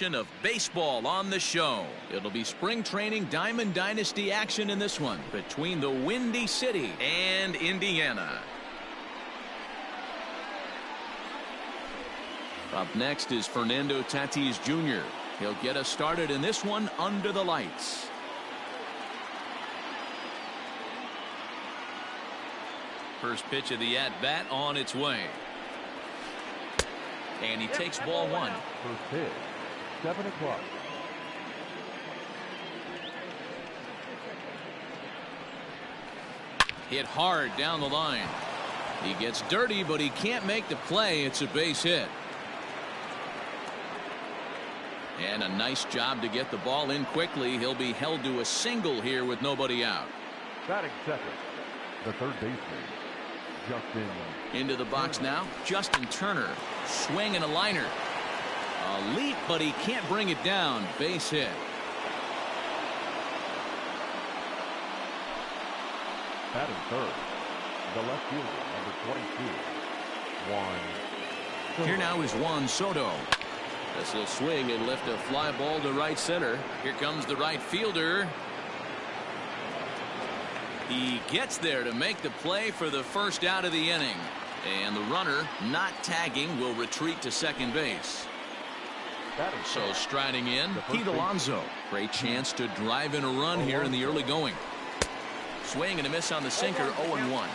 Of baseball on the show. It'll be spring training Diamond Dynasty action in this one between the Windy City and Indiana. Up next is Fernando Tatis Jr. He'll get us started in this one under the lights. First pitch of the at-bat on its way. And he takes ball one. First pitch. 7 o'clock. Hit hard down the line. He gets dirty, but he can't make the play. It's a base hit. And a nice job to get the ball in quickly. He'll be held to a single here with nobody out. Batting second, the third baseman, Justin. Into the box now, Justin Turner. Swing and a liner. A leap, but he can't bring it down. Base hit. Batting third, the left fielder, number 22. Here now is Juan Soto. This will swing and lift a fly ball to right center. Here comes the right fielder. He gets there to make the play for the first out of the inning. And the runner, not tagging, will retreat to second base. So striding in, Pete Alonso. Great chance to drive in a run here in the early going. Swing and a miss on the sinker, 0-1.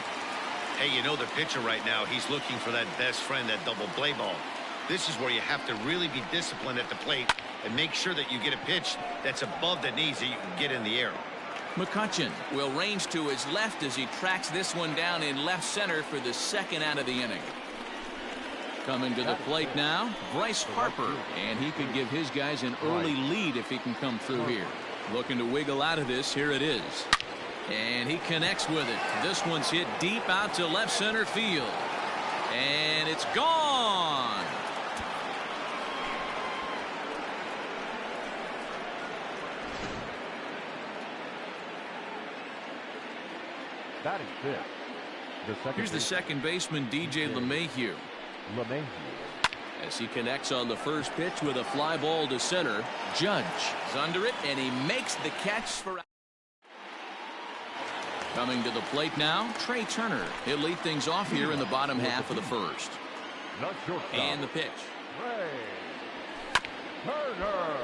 Hey, you know the pitcher right now, he's looking for that best friend, that double play ball. This is where you have to really be disciplined at the plate and make sure that you get a pitch that's above the knees that you can get in the air. McCutchen will range to his left as he tracks this one down in left center for the second out of the inning. Coming to the plate now, Bryce Harper, and he could give his guys an early lead if he can come through here. Looking to wiggle out of this. Here it is. And he connects with it. This one's hit deep out to left center field. And it's gone. Batting fifth. Here's the second baseman, DJ LeMahieu. As he connects on the first pitch with a fly ball to center. Judge is under it, and he makes the catch for. Coming to the plate now, Trey Turner. He'll lead things off here in the bottom half of the first. And the pitch. Trey Turner.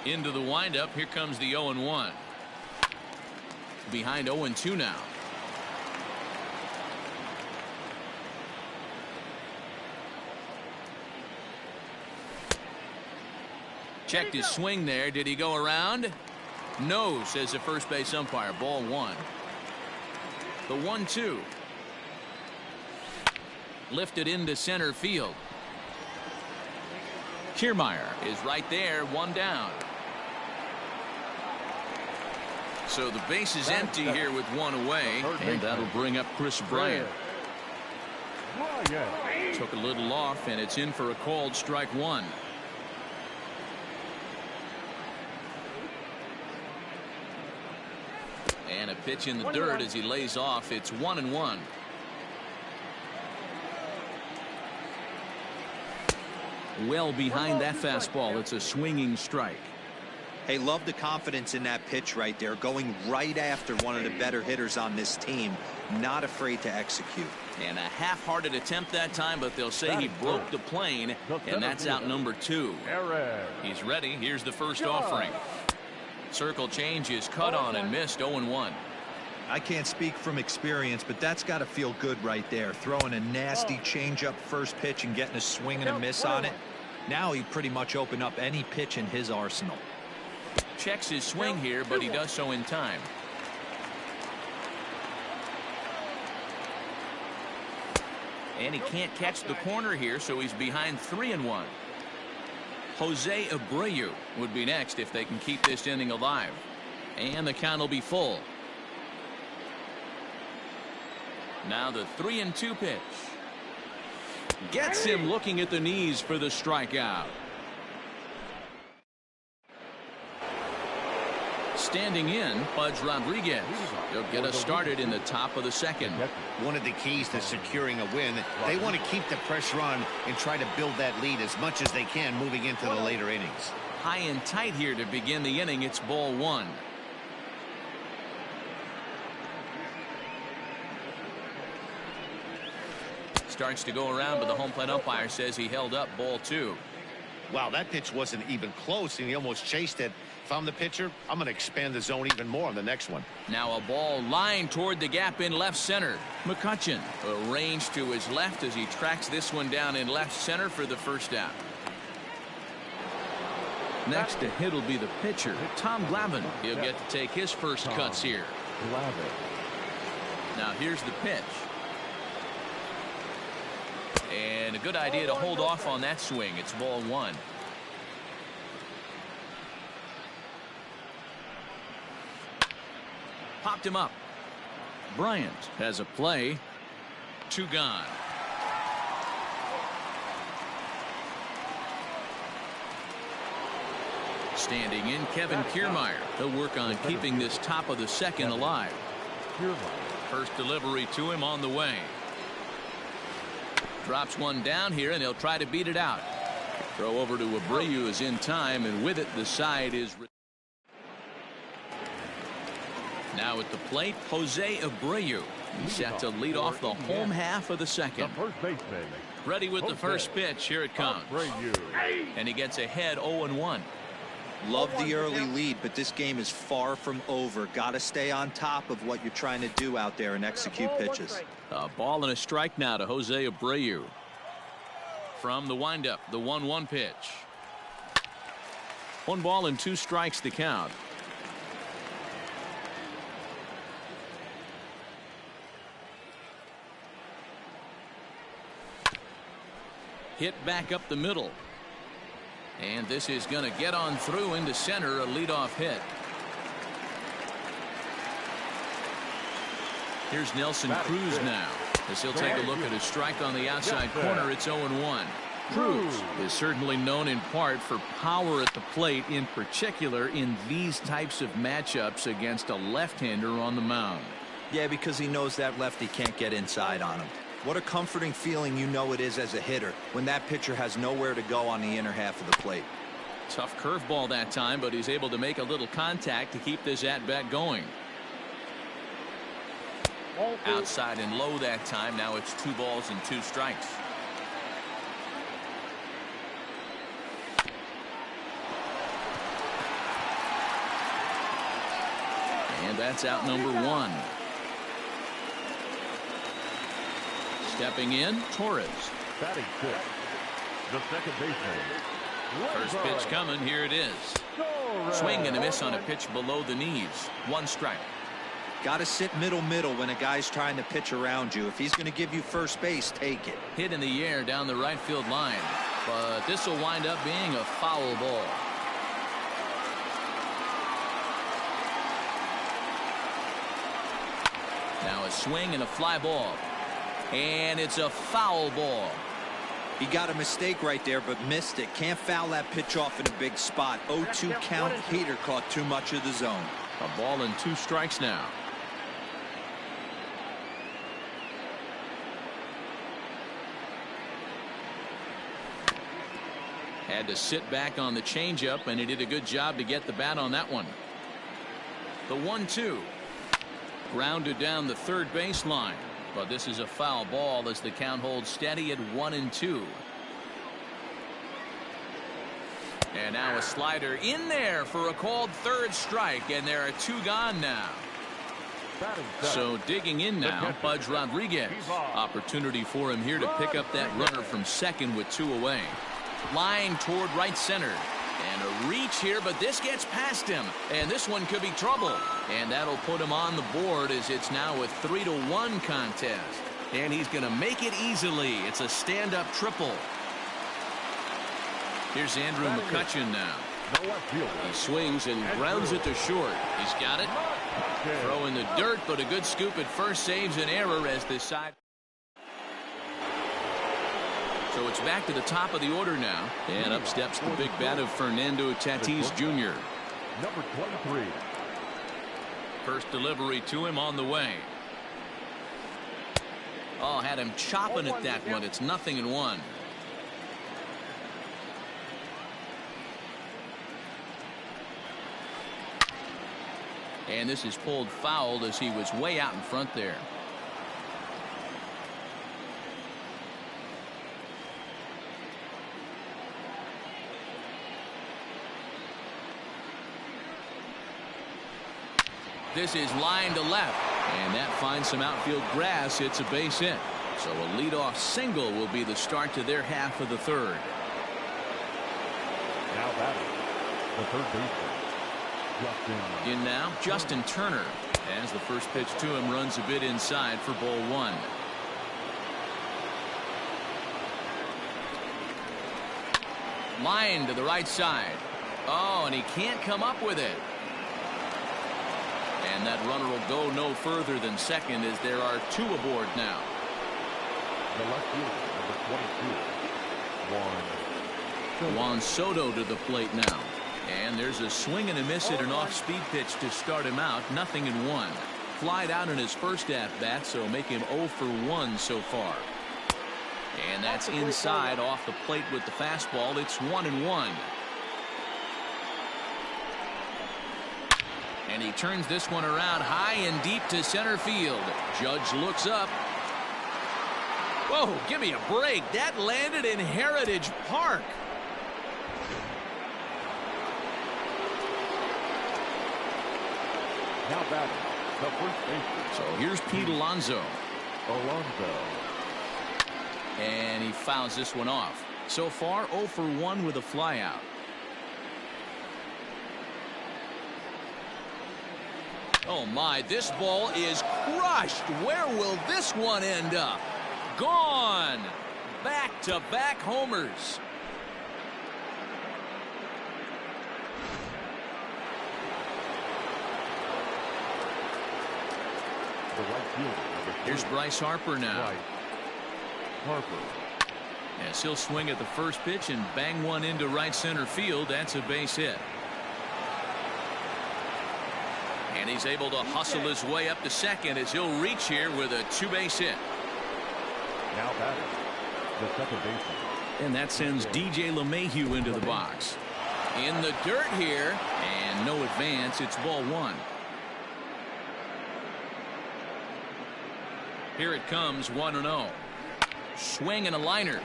Into the windup. Here comes the 0-1. Behind 0-2 now. Checked his swing there. Did he go around? No, says the first base umpire. Ball one. The 1-2. Lifted into center field. Kiermaier is right there, one down. So the base is empty here with one away, and that'll bring up Chris Bryant. Took a little off, and it's in for a called strike one. And a pitch in the dirt as he lays off. It's 1-1. Well behind that fastball. It's a swinging strike. Hey, love the confidence in that pitch right there, going right after one of the better hitters on this team. Not afraid to execute. And a half-hearted attempt that time, but they'll say he broke the plane, and that's out number 2. He's ready. Here's the first offering. Circle change is cut on and missed. 0-1. I can't speak from experience, but that's got to feel good right there. Throwing a nasty changeup first pitch and getting a swing and a miss on it. Now he pretty much opened up any pitch in his arsenal. Checks his swing here, but he does so in time. And he can't catch the corner here, so he's behind 3-1. Jose Abreu would be next if they can keep this inning alive. And the count will be full. Now the 3-2 pitch. Gets him looking at the knees for the strikeout. standing in, Pudge Rodriguez. He'll get us started in the top of the second. One of the keys to securing a win, they want to keep the pressure on and try to build that lead as much as they can moving into the later innings. High and tight here to begin the inning. It's ball one. Starts to go around, but the home plate umpire says he held up ball two. Wow, that pitch wasn't even close, and he almost chased it. If I'm the pitcher, I'm going to expand the zone even more on the next one. Now a ball lined toward the gap in left center. McCutchen arranged to his left as he tracks this one down in left center for the first out. Next to hit will be the pitcher, Tom Glavine. He'll get to take his first cuts here. Now here's the pitch. And a good idea to hold off on that swing. It's ball one. Popped him up. Bryant has a play. Two gone. Standing in, Kevin Kiermaier. He'll work on keeping this top of the second alive. First delivery to him on the way. Drops one down here, and he'll try to beat it out. Throw over to Abreu is in time, and with it, the side is. Now at the plate, Jose Abreu. He's set to lead off the home half of the second. Ready with the first pitch. Here it comes. And he gets ahead 0-1. Love the early lead, but this game is far from over. Got to stay on top of what you're trying to do out there and execute pitches. A ball and a strike now to Jose Abreu. From the windup, the 1-1 pitch. 1 ball and 2 strikes to count. Hit back up the middle. And this is going to get on through into center, a leadoff hit. Here's Nelson Cruz now, as he'll take a look at a strike on the outside corner. It's 0-1. Cruz is certainly known in part for power at the plate, in particular in these types of matchups against a left-hander on the mound. Yeah, because he knows that lefty can't get inside on him. What a comforting feeling you know it is as a hitter when that pitcher has nowhere to go on the inner half of the plate. Tough curveball that time, but he's able to make a little contact to keep this at-bat going. Outside and low that time. Now it's 2 balls and 2 strikes. And that's out number 1. Stepping in, Torres. Batting 6th, the second baseman. First pitch coming. Here it is. Swing and a miss on a pitch below the knees. 1 strike. Got to sit middle when a guy's trying to pitch around you. If he's going to give you first base, take it. Hit in the air down the right field line, but this will wind up being a foul ball. Now a swing and a fly ball. And it's a foul ball. He got a mistake right there, but missed it. Can't foul that pitch off in a big spot. 0-2 count. Heater caught too much of the zone. A ball and 2 strikes now. Had to sit back on the changeup, and he did a good job to get the bat on that one. The 1-2. Grounded down the third baseline. But this is a foul ball as the count holds steady at 1-2. And now a slider in there for a called third strike, and there are 2 gone now. So digging in now, Pudge Rodriguez. Opportunity for him here to pick up that runner from second with 2 away. Line toward right center. And a reach here, but this gets past him. And this one could be trouble. And that'll put him on the board as it's now a 3-1 contest. And he's going to make it easily. It's a stand-up triple. Here's Andrew McCutchen now. He swings and grounds it to short. He's got it. Throw in the dirt, but a good scoop at first saves an error as this side. So it's back to the top of the order now. And up steps the big bat of Fernando Tatis Jr. Number 23, First delivery to him on the way. Oh, had him chopping at that one. It's 0-1. And this is pulled foul as he was way out in front there. This is line to left, and that finds some outfield grass. It's a base hit. So a leadoff single will be the start to their half of the third. Now batting, the third baseman, Justin. In now, Justin Turner, as the first pitch to him runs a bit inside for ball one. Line to the right side. Oh, and he can't come up with it. And that runner will go no further than second as there are two aboard now. The left fielder, number 22, Juan Soto to the plate now. And there's a swing and a miss at an off-speed pitch to start him out. 0-1. Flied out in his first at-bat, so make him 0 for 1 so far. And that's inside off the plate with the fastball. It's 1-1. And he turns this one around high and deep to center field. Judge looks up. Whoa, give me a break. That landed in Heritage Park. now batting, the first baseman. So here's Pete Alonso. Alonso. And he fouls this one off. So far 0 for 1 with a flyout. Oh my, this ball is crushed. Where will this one end up? Gone. Back-to-back homers. The right fielder, number 3. Here's Bryce Harper now. Right. Harper. Yes, he'll swing at the first pitch and bang one into right center field. That's a base hit. And he's able to hustle his way up to second as he'll reach here with a two-base hit. Now batting, the second baseman. And that sends DJ LeMahieu into the box. In the dirt here, and no advance. It's ball one. Here it comes, 1-0. Swing and a liner.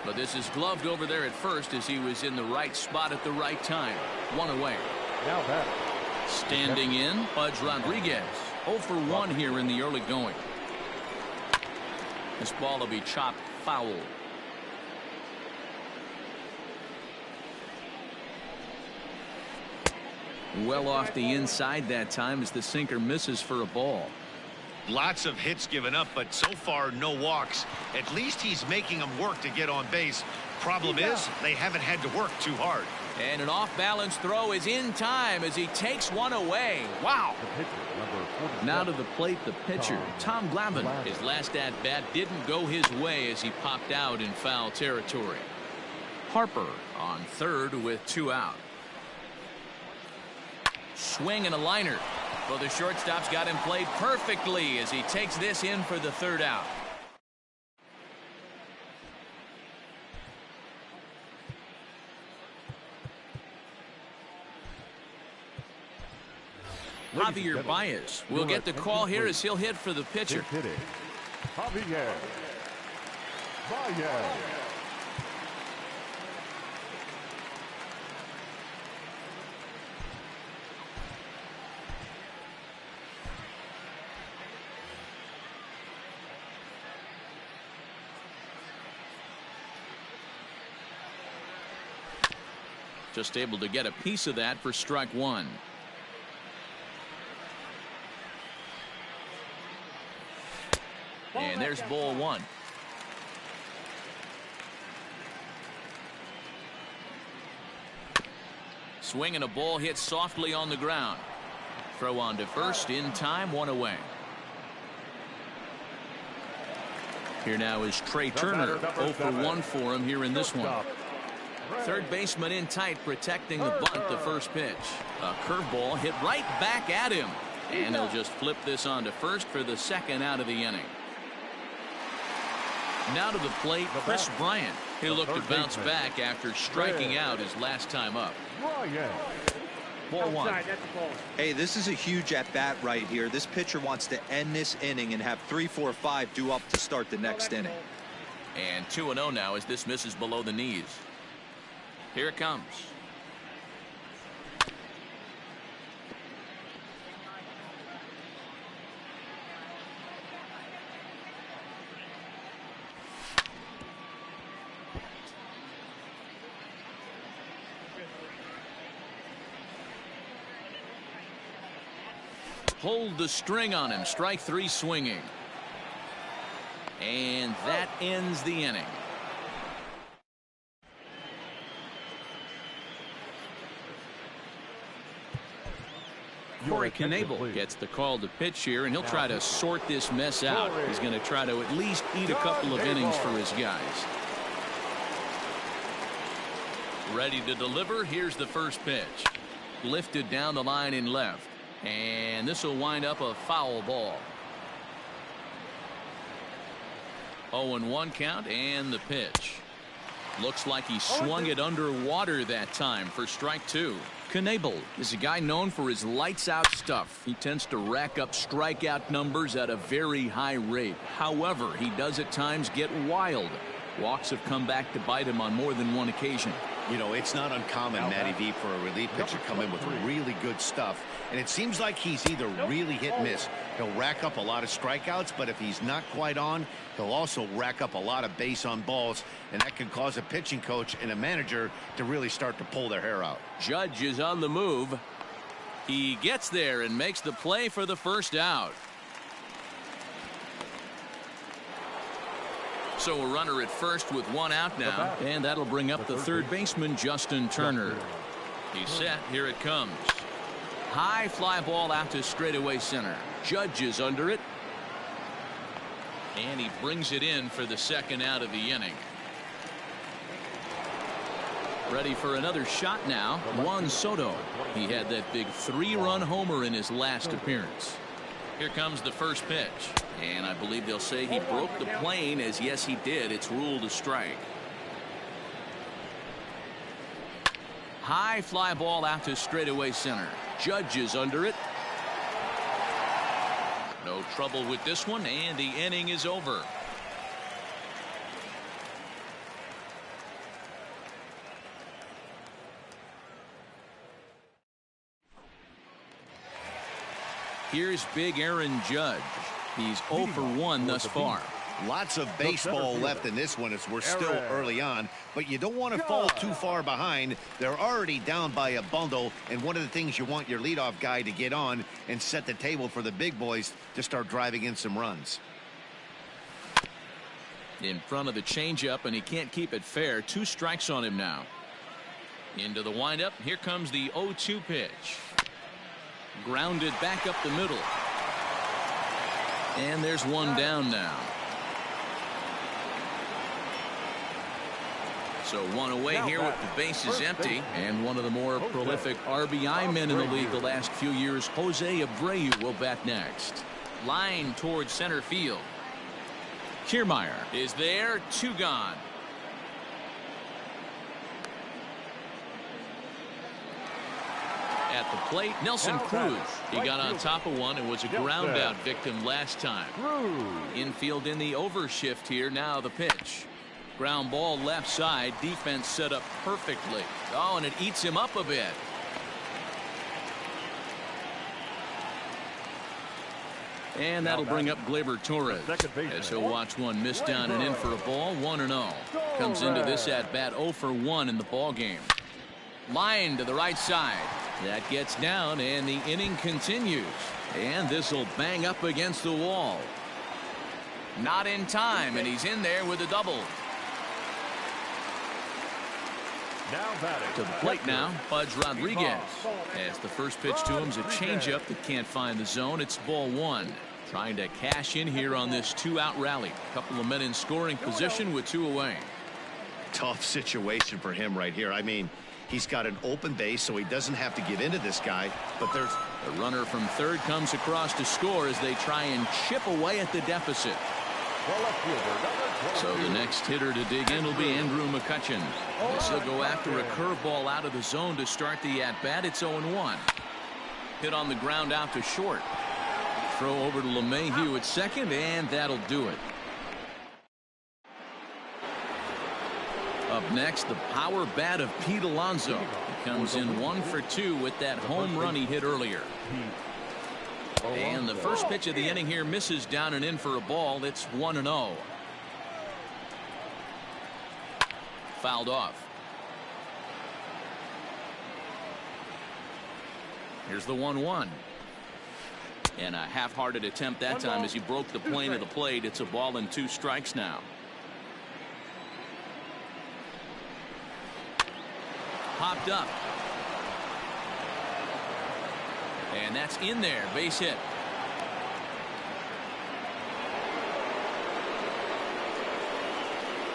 But this is gloved over there at first as he was in the right spot at the right time. One away. Now batting. Standing in, Pudge Rodriguez. 0 for 1 here in the early going. This ball will be chopped foul. Well off the inside that time as the sinker misses for a ball. Lots of hits given up, but so far no walks. At least he's making them work to get on base. Problem is, they haven't had to work too hard. And an off-balance throw is in time as he takes one away. Wow. The pitcher, number 47. Now to the plate, the pitcher, Tom Glavine. His last at-bat didn't go his way as he popped out in foul territory. Harper on third with 2 out. Swing and a liner. Well, the shortstop's got him played perfectly as he takes this in for the 3rd out. Javier Baez will get the call here as he'll hit for the pitcher. Hitting, Javier Baez. Just able to get a piece of that for strike 1. And there's ball 1. Swing and a ball hit softly on the ground. Throw on to first in time, 1 away. Here now is Trey Turner. 0 for 1 for him here in this one. Third baseman in tight, protecting the bunt the first pitch. A curveball hit right back at him. And he'll just flip this on to first for the second out of the inning. Now to the plate, Chris Bryant. He'll look to bounce back after striking out his last time up. Ball one. Hey, this is a huge at-bat right here. This pitcher wants to end this inning and have 3, 4, 5 due up to start the next inning. And 2-0 now as this misses below the knees. Here it comes. Hold the string on him. Strike 3 swinging. And that ends the inning. Corey Knebel gets the call to pitch here, and he'll try to sort this mess out. He's going to try to at least eat a couple of innings for his guys. Ready to deliver. Here's the first pitch. Lifted down the line in left. And this will wind up a foul ball. 0-1 count and the pitch. Looks like he swung it underwater that time for strike 2. Knebel is a guy known for his lights out stuff. He tends to rack up strikeout numbers at a very high rate. However, he does at times get wild. Walks have come back to bite him on more than one occasion. You know, it's not uncommon, Matty V, for a relief pitcher to come in with really good stuff. And it seems like he's either really hit-miss. He'll rack up a lot of strikeouts, but if he's not quite on, he'll also rack up a lot of base on balls. And that can cause a pitching coach and a manager to really start to pull their hair out. Judge is on the move. He gets there and makes the play for the first out. So a runner at first with 1 out now, and that'll bring up the third baseman, Justin Turner. He's set. Here it comes. High fly ball out to straightaway center. Judge is under it. And he brings it in for the second out of the inning. Ready for another shot now. Juan Soto. He had that big 3-run homer in his last appearance. Here comes the first pitch. And I believe they'll say he broke the plane, as yes he did. It's ruled a strike. High fly ball out to straightaway center. Judge is under it. No trouble with this one, and the inning is over. Here's big Aaron Judge. He's 0 for 1 thus far. Lots of baseball left in this one as we're still early on, but you don't want to fall too far behind. They're already down by a bundle, and one of the things you want your leadoff guy to get on and set the table for the big boys to start driving in some runs. In front of the changeup, and he can't keep it fair. 2 strikes on him now. Into the windup. Here comes the 0-2 pitch. Grounded back up the middle. And there's 1 down now. So 1 away here with the bases empty. And one of the more prolific RBI men in the league the last few years, Jose Abreu, will bat next. Line towards center field. Kiermaier is there. 2 gone. At the plate, Nelson Cruz. He got on top of one and was a ground out victim last time. Infield in the overshift here. Now the pitch. Ground ball left side. Defense set up perfectly. Oh, and it eats him up a bit. And that'll bring up Gleyber Torres as he'll watch one miss down and in for a ball. 1-0. Comes into this at bat 0 for 1 in the ball game. Line to the right side. That gets down, and the inning continues. And this will bang up against the wall. Not in time, and he's in there with a double. To the plate now, Pudge Rodriguez. As the first pitch to him is a changeup that can't find the zone. It's ball 1. Trying to cash in here on this 2-out rally. A couple of men in scoring position with 2 away. Tough situation for him right here. I mean, He's got an open base, so he doesn't have to give into this guy. But there's the runner from third comes across to score as they try and chip away at the deficit. So the next hitter to dig in will be Andrew McCutcheon. This will go after a curveball out of the zone to start the at-bat. It's 0-1. Hit on the ground out to short. Throw over to LeMahieu at second, and that'll do it. Up next, the power bat of Pete Alonso. He comes in 1 for 2 with that home run he hit earlier. And the first pitch of the inning here misses down and in for a ball. It's 1-0. Fouled off. Here's the 1-1. And a half-hearted attempt that time as he broke the plane of the plate. It's a ball and 2 strikes now. Popped up. And that's in there. Base hit.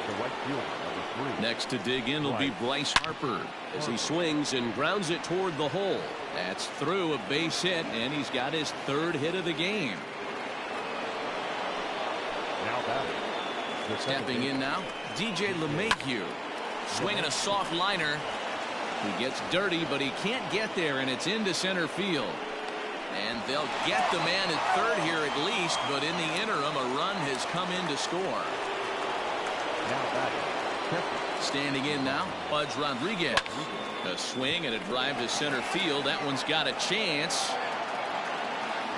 The right fielder, number 3. Next to dig in will be Bryce Harper as he swings and grounds it toward the hole. That's through, a base hit, and he's got his 3rd hit of the game. Now batting. Stepping in now, DJ LeMahieu. Swinging a soft liner. He gets dirty, but he can't get there, and it's into center field. And they'll get the man at third here at least, but in the interim, a run has come in to score. Now batting. Standing in now, Pudge Rodriguez. A swing and a drive to center field. That one's got a chance.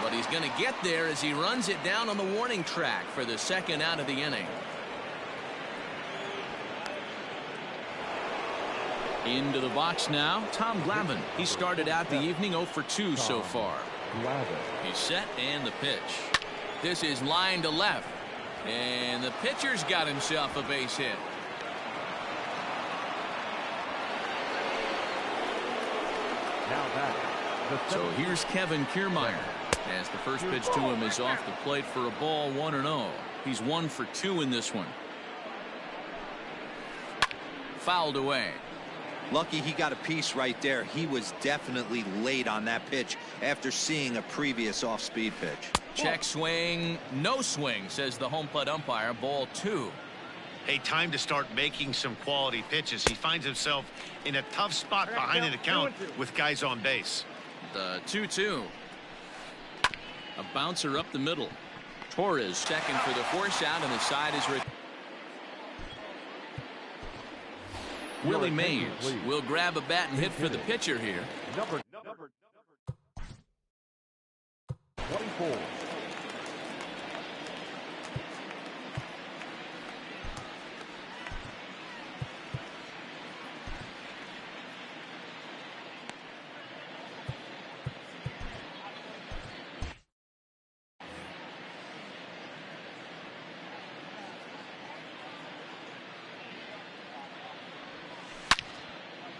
But he's going to get there as he runs it down on the warning track for the 2nd out of the inning. Into the box now, Tom Glavine. He started out the evening 0 for 2 so far. He's set and the pitch. This is line to left. And the pitcher's got himself a base hit. Now batting. So here's Kevin Kiermaier as the first pitch to him is off the plate for a ball, 1-0. He's 1 for 2 in this one. Fouled away. Lucky he got a piece right there. He was definitely late on that pitch after seeing a previous off-speed pitch. Check swing, no swing, says the home plate umpire. Ball 2. Hey, time to start making some quality pitches. He finds himself in a tough spot behind an account with guys on base. The 2-2. A bouncer up the middle. Torres second for the force out, and the side is ready. Willie Mays will grab a bat and hit for the pitcher here. Number 24.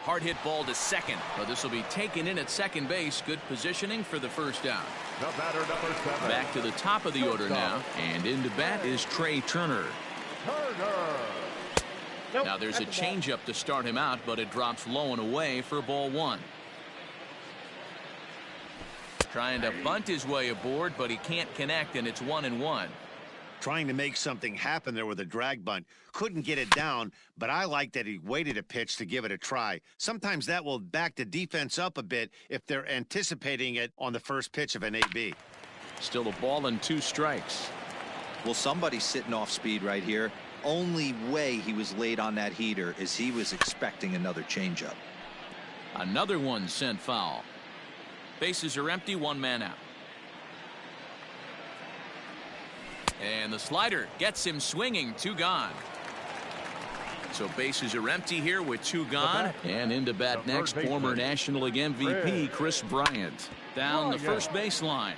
Hard hit ball to second, but this will be taken in at second base. Good positioning for the first down. The batter, number 7. Back to the top of the order now, and into bat is Trey Turner. Now there's a changeup to start him out, but it drops low and away for ball 1. Trying to bunt his way aboard, but he can't connect, and it's 1-1. Trying to make something happen there with a drag bunt. Couldn't get it down, but I like that he waited a pitch to give it a try. Sometimes that will back the defense up a bit if they're anticipating it on the first pitch of an AB. Still a ball and 2 strikes. Well, somebody's sitting off speed right here. Only way he was late on that heater is he was expecting another changeup. Another one sent foul. Bases are empty, 1 man out. And the slider gets him swinging, 2 gone. So bases are empty here with 2 gone. And into bat next, former National League MVP Chris Bryant. Down the first baseline.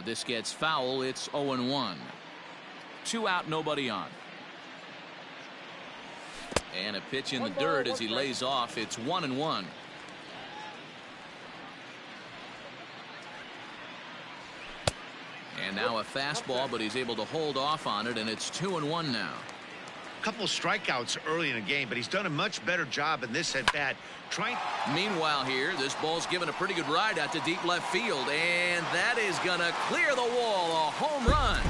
This gets foul. It's 0-1. 2 out, nobody on. And a pitch in the dirt as he lays off. It's 1-1. And now a fastball, but he's able to hold off on it, and it's 2-1 now. couple strikeouts early in the game, but he's done a much better job in this at-bat. Meanwhile here, this ball's given a pretty good ride out to deep left field, and that is going to clear the wall. A home run.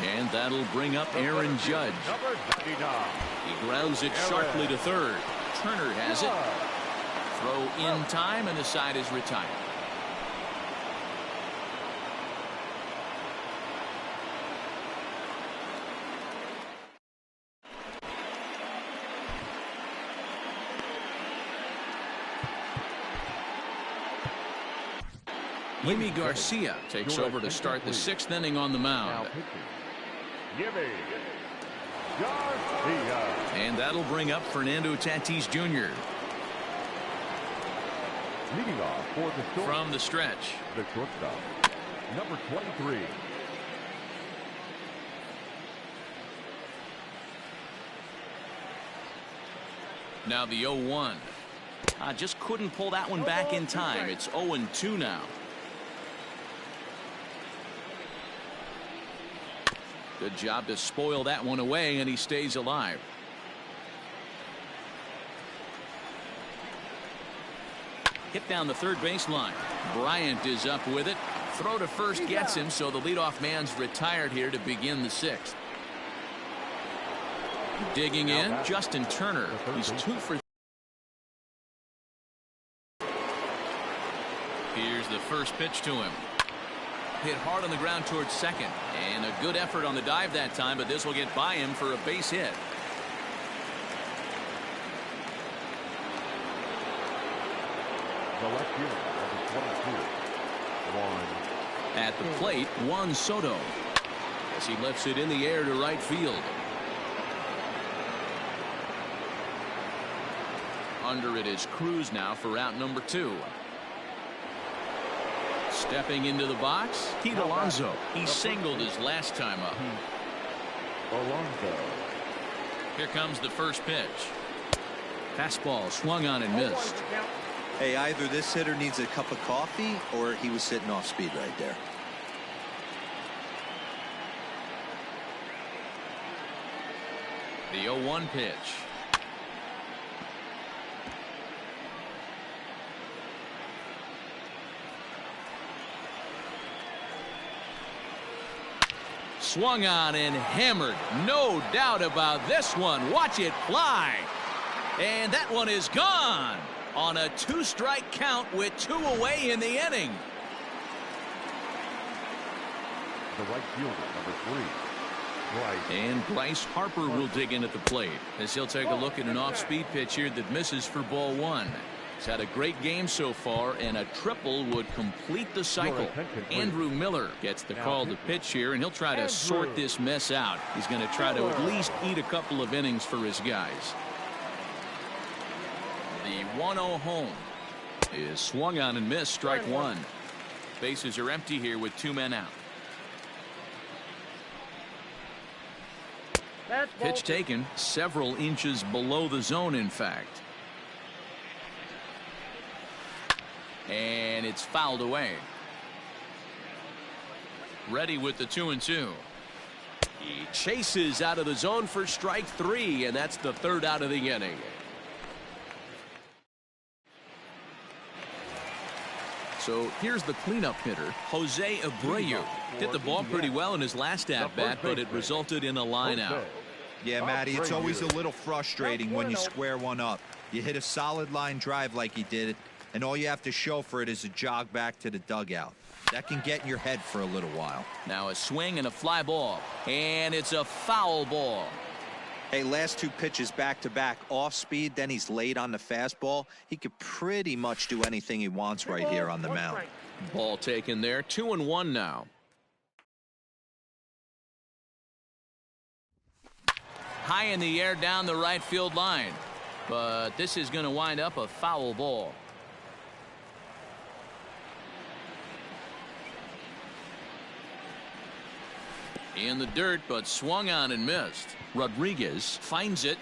And that'll bring up Aaron Judge. He grounds it sharply to third. Turner has it. Throw in time, and the side is retired. Yimi Garcia takes over to start the 6th inning on the mound. And that'll bring up Fernando Tatis Jr. Leading off for the Storm, from the stretch, the shortstop, number 23. Now the 0-1. Just couldn't pull that one back in time. It's 0-2 now. Good job to spoil that one away, and he stays alive. Hit down the third baseline. Bryant is up with it. Throw to first gets him, so the leadoff man's retired here to begin the 6th. Digging in, Justin Turner. He's 2 for. Here's the first pitch to him. Hit hard on the ground towards second, and a good effort on the dive that time, but this will get by him for a base hit. The left fielder, number 22, Juan. At the plate, Juan Soto, as he lifts it in the air to right field. Under it is Cruz now for out number 2. Stepping into the box, Pete Alonso. He singled his last time up. Alonso. Here comes the first pitch. Fastball swung on and missed. Hey, either this hitter needs a cup of coffee or he was sitting off speed right there. The 0-1 pitch. Swung on and hammered. No doubt about this one. Watch it fly. And that one is gone on a 2-strike count with 2 away in the inning. The right fielder, number 3. Bryce. And Bryce Harper will dig in at the plate as he'll take a look at an off-speed pitch here that misses for ball 1. He's had a great game so far, and a triple would complete the cycle. Andrew Miller gets the call to pitch here, and he'll try to sort this mess out. He's going to try to at least eat a couple of innings for his guys. The 1-0 home is swung on and missed, strike 1. Bases are empty here with 2 men out. Pitch taken several inches below the zone, in fact. And it's fouled away. Ready with the 2-2. He chases out of the zone for strike 3, and that's the 3rd out of the inning. So here's the cleanup hitter, Jose Abreu. Hit the ball pretty well in his last at-bat, but it resulted in a line out. Yeah, Matty, it's always a little frustrating when you square one up. You hit a solid line drive like he did, and all you have to show for it is a jog back to the dugout. That can get in your head for a little while. Now a swing and a fly ball, and it's a foul ball. Hey, last 2 pitches back-to-back off speed, then he's late on the fastball. He could pretty much do anything he wants right here on the mound. Ball taken there, 2-1 now. High in the air down the right field line, but this is going to wind up a foul ball. In the dirt, but swung on and missed. Rodriguez finds it,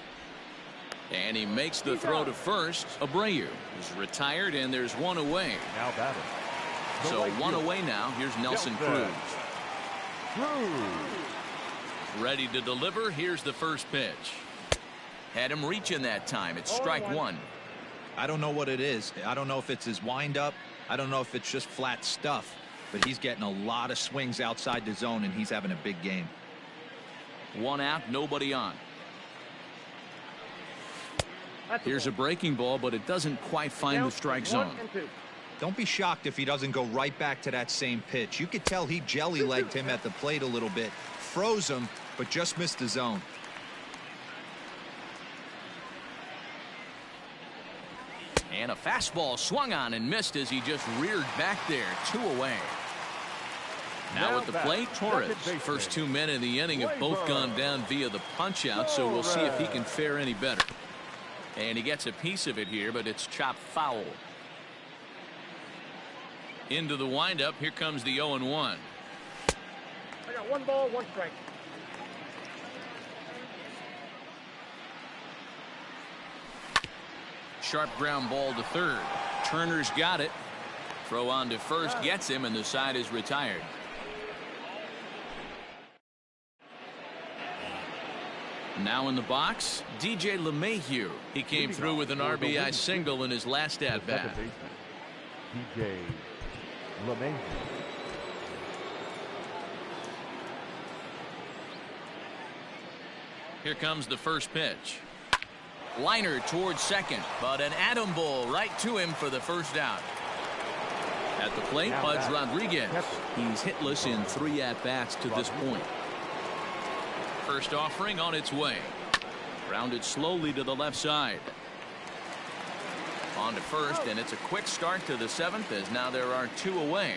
and he makes the throw to first. Abreu is retired, and there's 1 away. Now batting, So one away now. Here's Nelson Cruz. Ready to deliver. Here's the first pitch. Had him reaching that time. It's strike one. I don't know what it is. I don't know if it's his windup. I don't know if it's just flat stuff. But he's getting a lot of swings outside the zone, and he's having a big game. One out, nobody on. Here's a breaking ball, but it doesn't quite find the strike zone. Don't be shocked if he doesn't go right back to that same pitch. You could tell he jelly-legged him at the plate a little bit. Froze him, but just missed the zone. And a fastball swung on and missed as he just reared back there. 2 away. Now at the plate, Torres. First 2 men in the inning have both gone down via the punch-out, so we'll see if he can fare any better. And he gets a piece of it here, but it's chopped foul. Into the windup. Here comes the 0-1. I got 1 ball, 1 strike. Sharp ground ball to third. Turner's got it. Throw on to first gets him, and the side is retired. Now in the box, DJ LeMahieu. He came through with an RBI single in his last at-bat. DJ LeMahieu. Here comes the first pitch. Liner towards second, but an atom ball right to him for the first out. At the plate, Pudge Rodriguez. He's hitless in 3 at-bats to this point. First offering on its way. Grounded slowly to the left side. On to first, and it's a quick start to the 7th as now there are 2 away.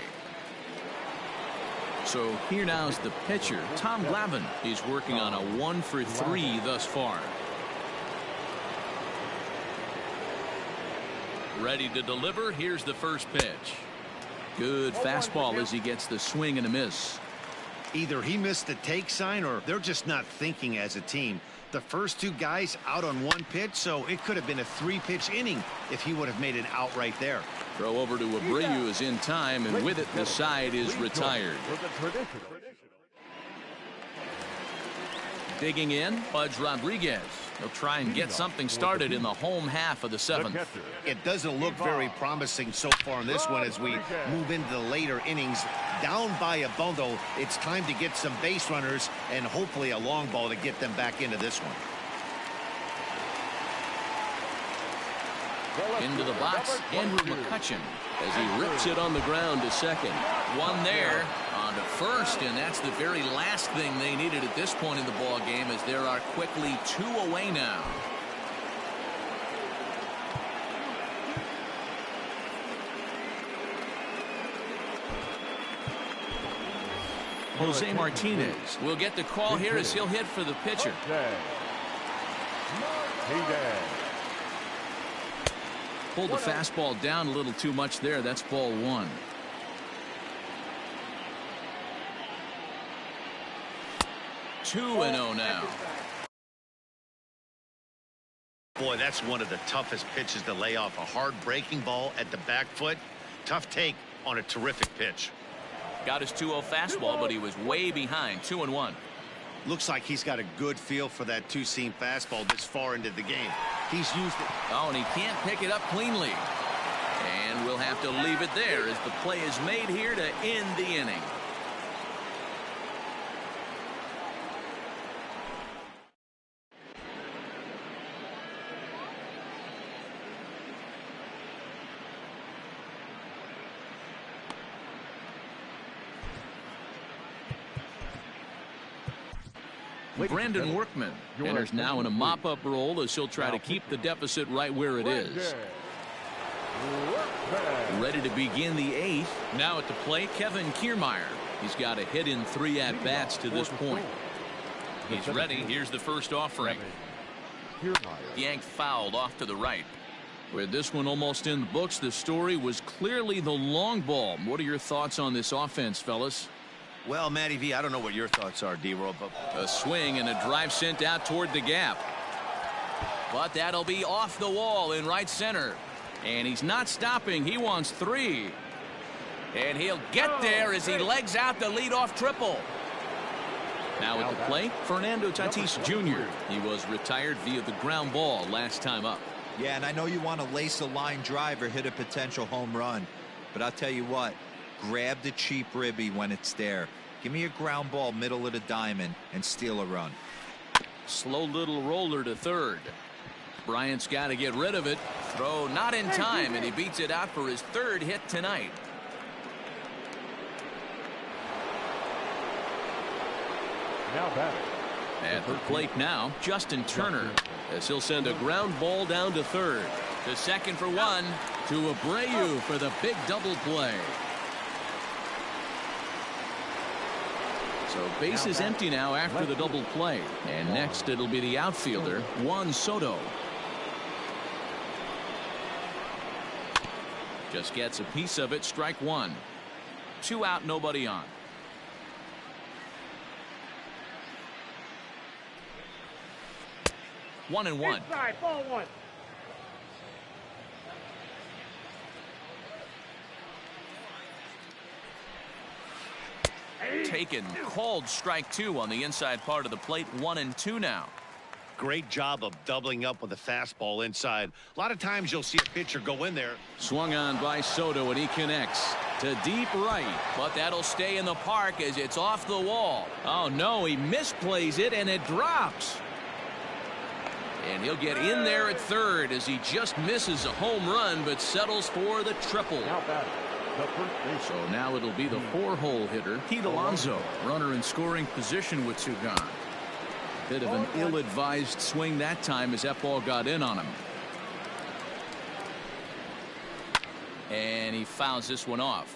So here now's the pitcher, Tom Glavine. He's working on a 1-for-3 thus far. Ready to deliver. Here's the first pitch. Good fastball as he gets the swing and a miss. Either he missed the take sign or they're just not thinking as a team. The first 2 guys out on 1 pitch, so it could have been a 3-pitch inning if he would have made an out right there. Throw over to Abreu is in time, and with it the side is retired. Digging in, Pudge Rodriguez. He'll try and get something started in the home half of the 7th. It doesn't look very promising so far in this one as we move into the later innings. Down by a bundle, it's time to get some base runners and hopefully a long ball to get them back into this one. Into the box, Andrew McCutchen as he rips it on the ground to second. One there. On to first, and that's the very last thing they needed at this point in the ball game, as there are quickly 2 away now. Jose Martinez will get the call here as he'll hit for the pitcher. Pulled the fastball down a little too much there. That's ball 1. Two and 0 now. Boy, that's one of the toughest pitches to lay off. A hard breaking ball at the back foot. Tough take on a terrific pitch. Got his 2-0 fastball, but he was way behind. 2-1. Looks like he's got a good feel for that 2-seam fastball this far into the game. He's used it. Oh, and he can't pick it up cleanly. And we'll have to leave it there as the play is made here to end the inning. Brandon Workman enters now in a mop-up role as he'll try to keep the deficit right where it is. Ready to begin the 8th. Now at the plate, Kevin Kiermaier. He's got a hit in 3 at-bats to this point. He's ready. Here's the first offering. Yanked fouled off to the right. With this one almost in the books, the story was clearly the long ball. What are your thoughts on this offense, fellas? Well, Matty V, I don't know what your thoughts are, D-Roll, but a swing and a drive sent out toward the gap. But that'll be off the wall in right center. And he's not stopping. He wants 3. And he'll get there as he legs out the leadoff triple. Now at the plate, Fernando Tatis Jr. He was retired via the ground ball last time up. Yeah, and I know you want to lace a line drive or hit a potential home run. But I'll tell you what, grab the cheap ribby when it's there. Give me a ground ball middle of the diamond and steal a run. Slow little roller to third. Bryant's got to get rid of it. Throw not in time, and he beats it out for his third hit tonight. Now batting. At the plate now, Justin Turner, as he'll send a ground ball down to third. To second for one. To Abreu for the big double play. So base is empty now after the double play. And next it'll be the outfielder, Juan Soto. Just gets a piece of it, strike one. 2 out, nobody on. One and one. Inside, ball one. Taken, called strike two on the inside part of the plate. 1 and 2 now. Great job of doubling up with a fastball inside. A lot of times you'll see a pitcher go in there. Swung on by Soto, and he connects to deep right, but that'll stay in the park as it's off the wall. Oh no, he misplays it and it drops. And he'll get in there at third as he just misses a home run but settles for the triple. Now batting. The first base. So now it'll be the 4-hole hitter, Pete Alonso, runner in scoring position with 2 gone. Bit of an ill-advised swing that time as that ball got in on him. And he fouls this one off.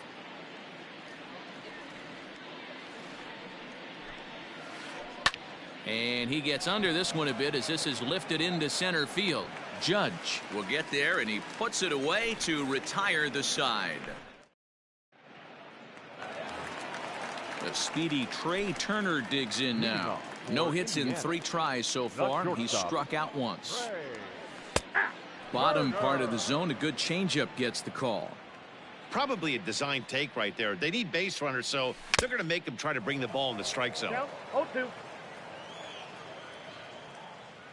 And he gets under this one a bit as this is lifted into center field. Judge will get there, and he puts it away to retire the side. The speedy Trey Turner digs in now. No hits in 3 tries so far. He's struck out once. Bottom part of the zone, a good changeup gets the call. Probably a design take right there. They need base runners, so they're going to make them try to bring the ball in the strike zone. 0-2.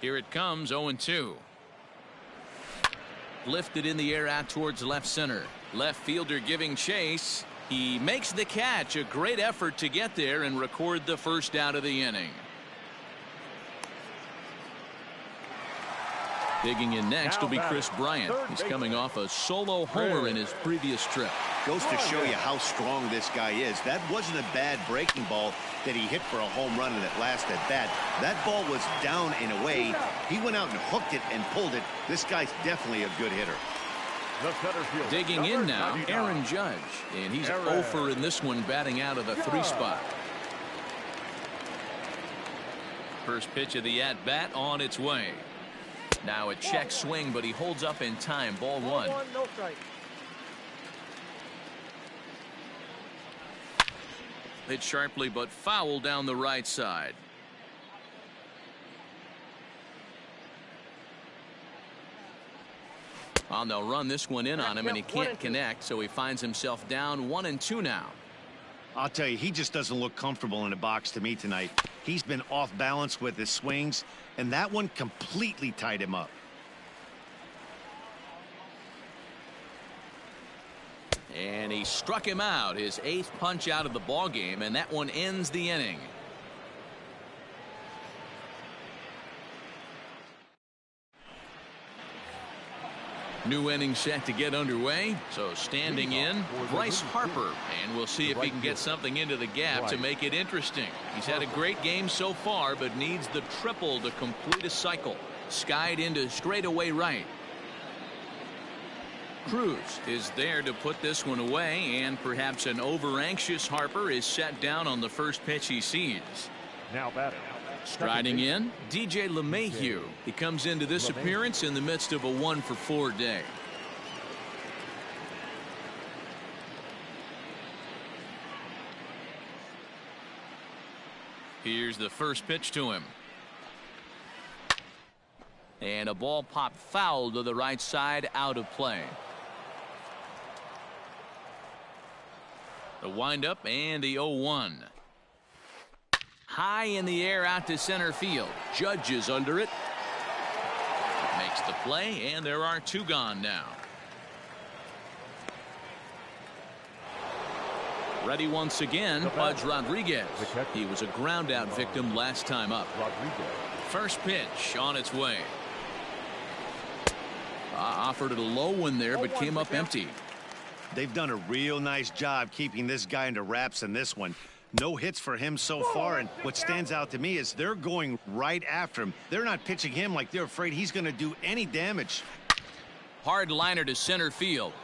Here it comes, 0-2. Lifted in the air out towards left center. Left fielder giving chase. He makes the catch. A great effort to get there and record the first out of the inning. Digging in next will be Chris Bryant. He's coming off a solo homer in his previous trip. Goes to show you how strong this guy is. That wasn't a bad breaking ball that he hit for a home run in that last at bat. That ball was down and away. He went out and hooked it and pulled it. This guy's definitely a good hitter. Digging in now, Aaron Judge, and he's 0 in this one, batting out of the 3 spot. First pitch of the at bat on its way. Now a check swing, but he holds up in time. Ball 1. No strike. Hit sharply but foul down the right side. Well, they'll run this one in on him, and he can't connect, so he finds himself down 1 and 2 now. I'll tell you, he just doesn't look comfortable in the box to me tonight. He's been off balance with his swings, and that one completely tied him up. And he struck him out, his 8th punch out of the ball game, and that one ends the inning. New inning set to get underway. So standing in, Bryce Harper, and we'll see if he can get something into the gap to make it interesting. He's had a great game so far, but needs the triple to complete a cycle. Skied into straightaway right. Cruz is there to put this one away, and perhaps an over-anxious Harper is set down on the first pitch he sees. Now batting. Striding in, DJ LeMahieu. He comes into this appearance in the midst of a 1-for-4 day. Here's the first pitch to him. And a ball popped foul to the right side, out of play. The windup and the 0-1. High in the air out to center field. Judge is under it. Makes the play, and there are 2 gone now. Ready once again, Pudge Rodriguez. He was a ground out victim last time up. First pitch on its way. Offered it a low one there, but came up empty. They've done a real nice job keeping this guy into wraps in this one. No hits for him so far, and what stands out to me is they're going right after him. They're not pitching him like they're afraid he's going to do any damage. Hard liner to center field.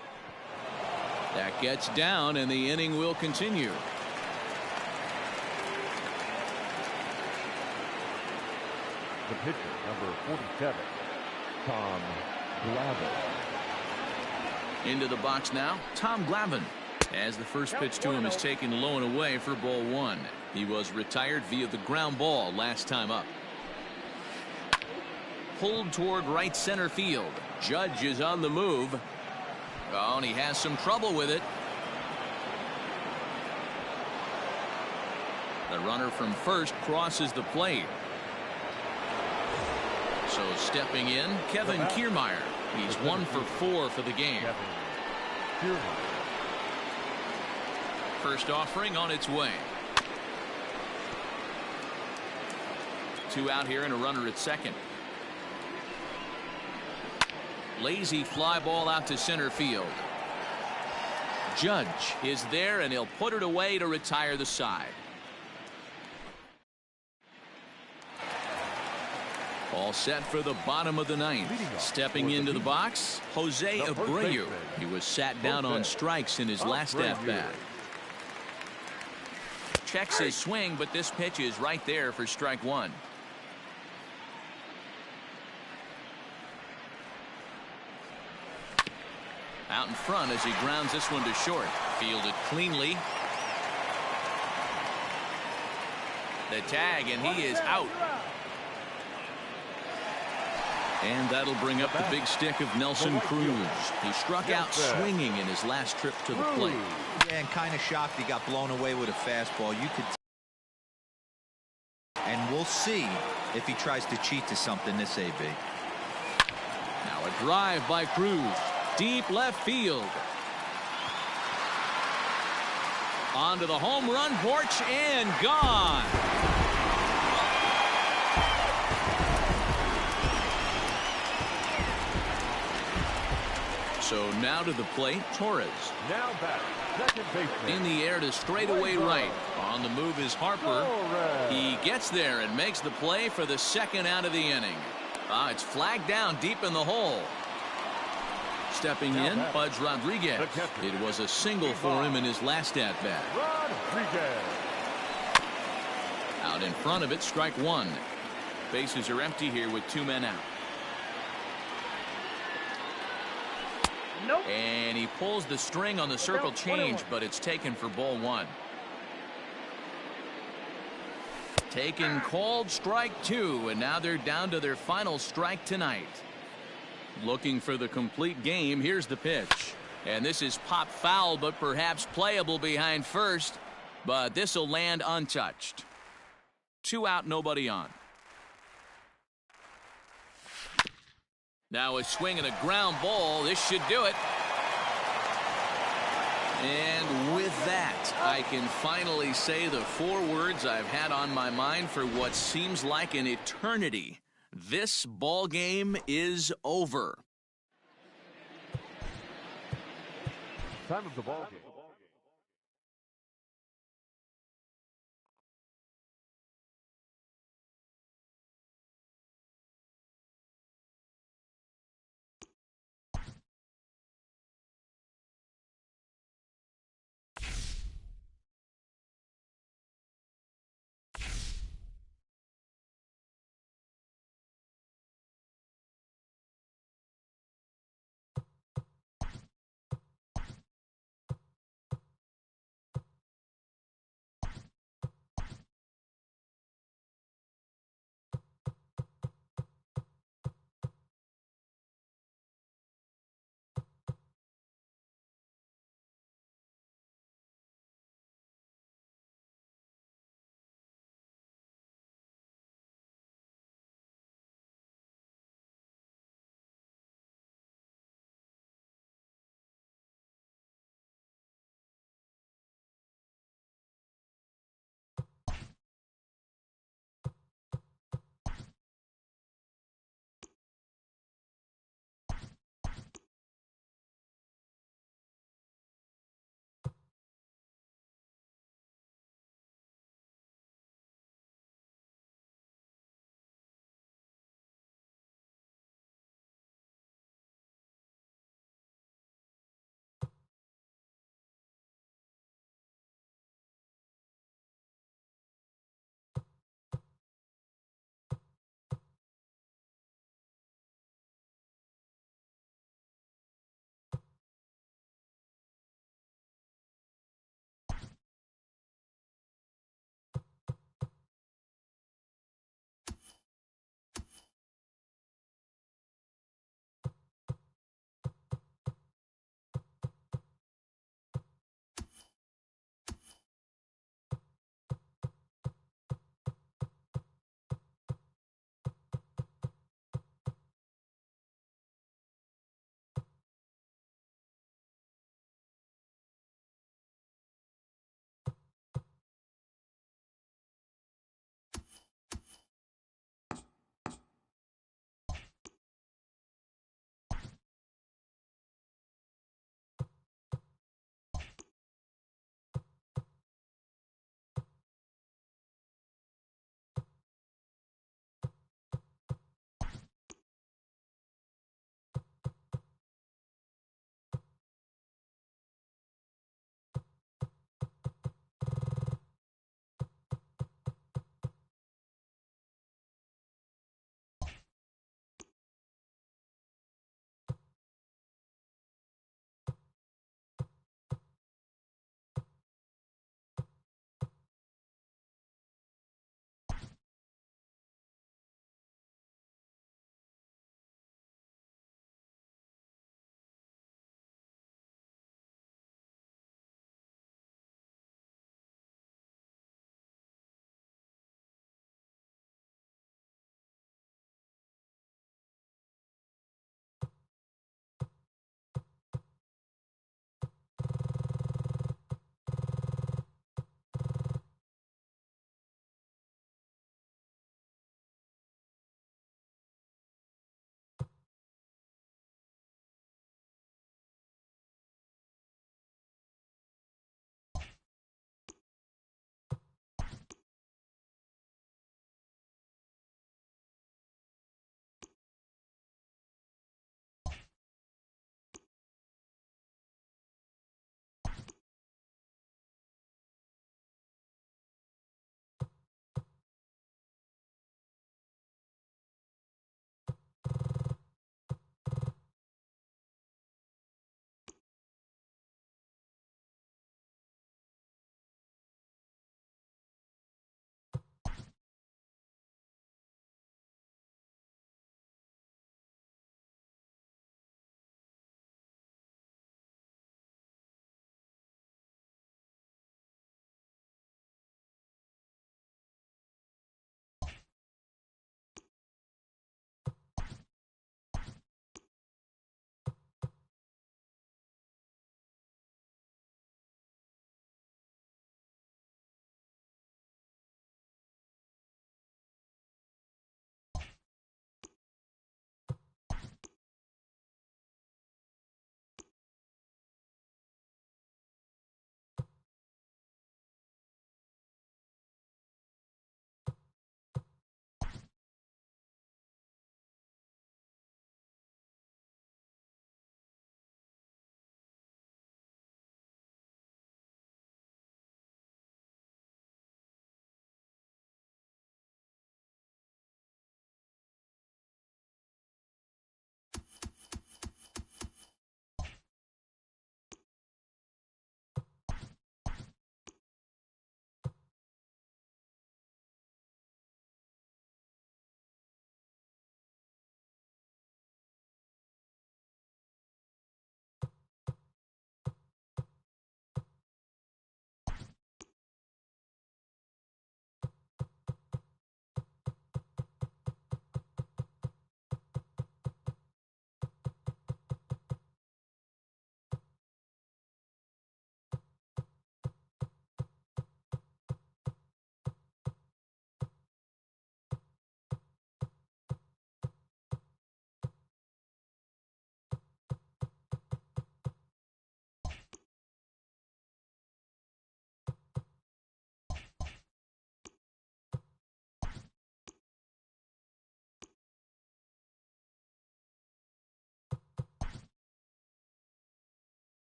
That gets down, and the inning will continue. The pitcher, number 47, Tom Glavine. Into the box now, Tom Glavine. As the first pitch to him is taken low and away for ball 1. He was retired via the ground ball last time up. Pulled toward right center field. Judge is on the move. Oh, and he has some trouble with it. The runner from first crosses the plate. So stepping in, Kevin Kiermaier. He's 1 for 4 for the game. First offering on its way. 2 out here and a runner at second. Lazy fly ball out to center field. Judge is there, and he'll put it away to retire the side. All set for the bottom of the 9th. Stepping into the box, Jose Abreu. He was sat down on strikes in his last at-bat. Checks his swing, but this pitch is right there for strike 1. Out in front as he grounds this one to short. Fielded cleanly. The tag, and he is out. And that'll bring up the big stick of Nelson Cruz. He struck out swinging in his last trip to the plate. Yeah, and kind of shocked he got blown away with a fastball. You could. And we'll see if he tries to cheat to something this AB. Now a drive by Cruz. Deep left field. Onto the home run porch and gone. So now to the plate, Torres. Now back, second baseman. In the air to straightaway right. On the move is Harper. He gets there and makes the play for the second out of the inning. It's flagged down deep in the hole. Stepping in, Pudge Rodriguez. It was a single for him in his last at-bat. Out in front of it, strike 1. Bases are empty here with 2 men out. Nope. And he pulls the string on the circle change, but it's taken for ball 1. Taken, called, strike 2, and now they're down to their final strike tonight. Looking for the complete game. Here's the pitch. And this is pop foul, but perhaps playable behind first. But this will land untouched. 2 out, nobody on. Now a swing and a ground ball. This should do it. And with that, I can finally say the 4 words I've had on my mind for what seems like an eternity. This ball game is over. Time of the ball game.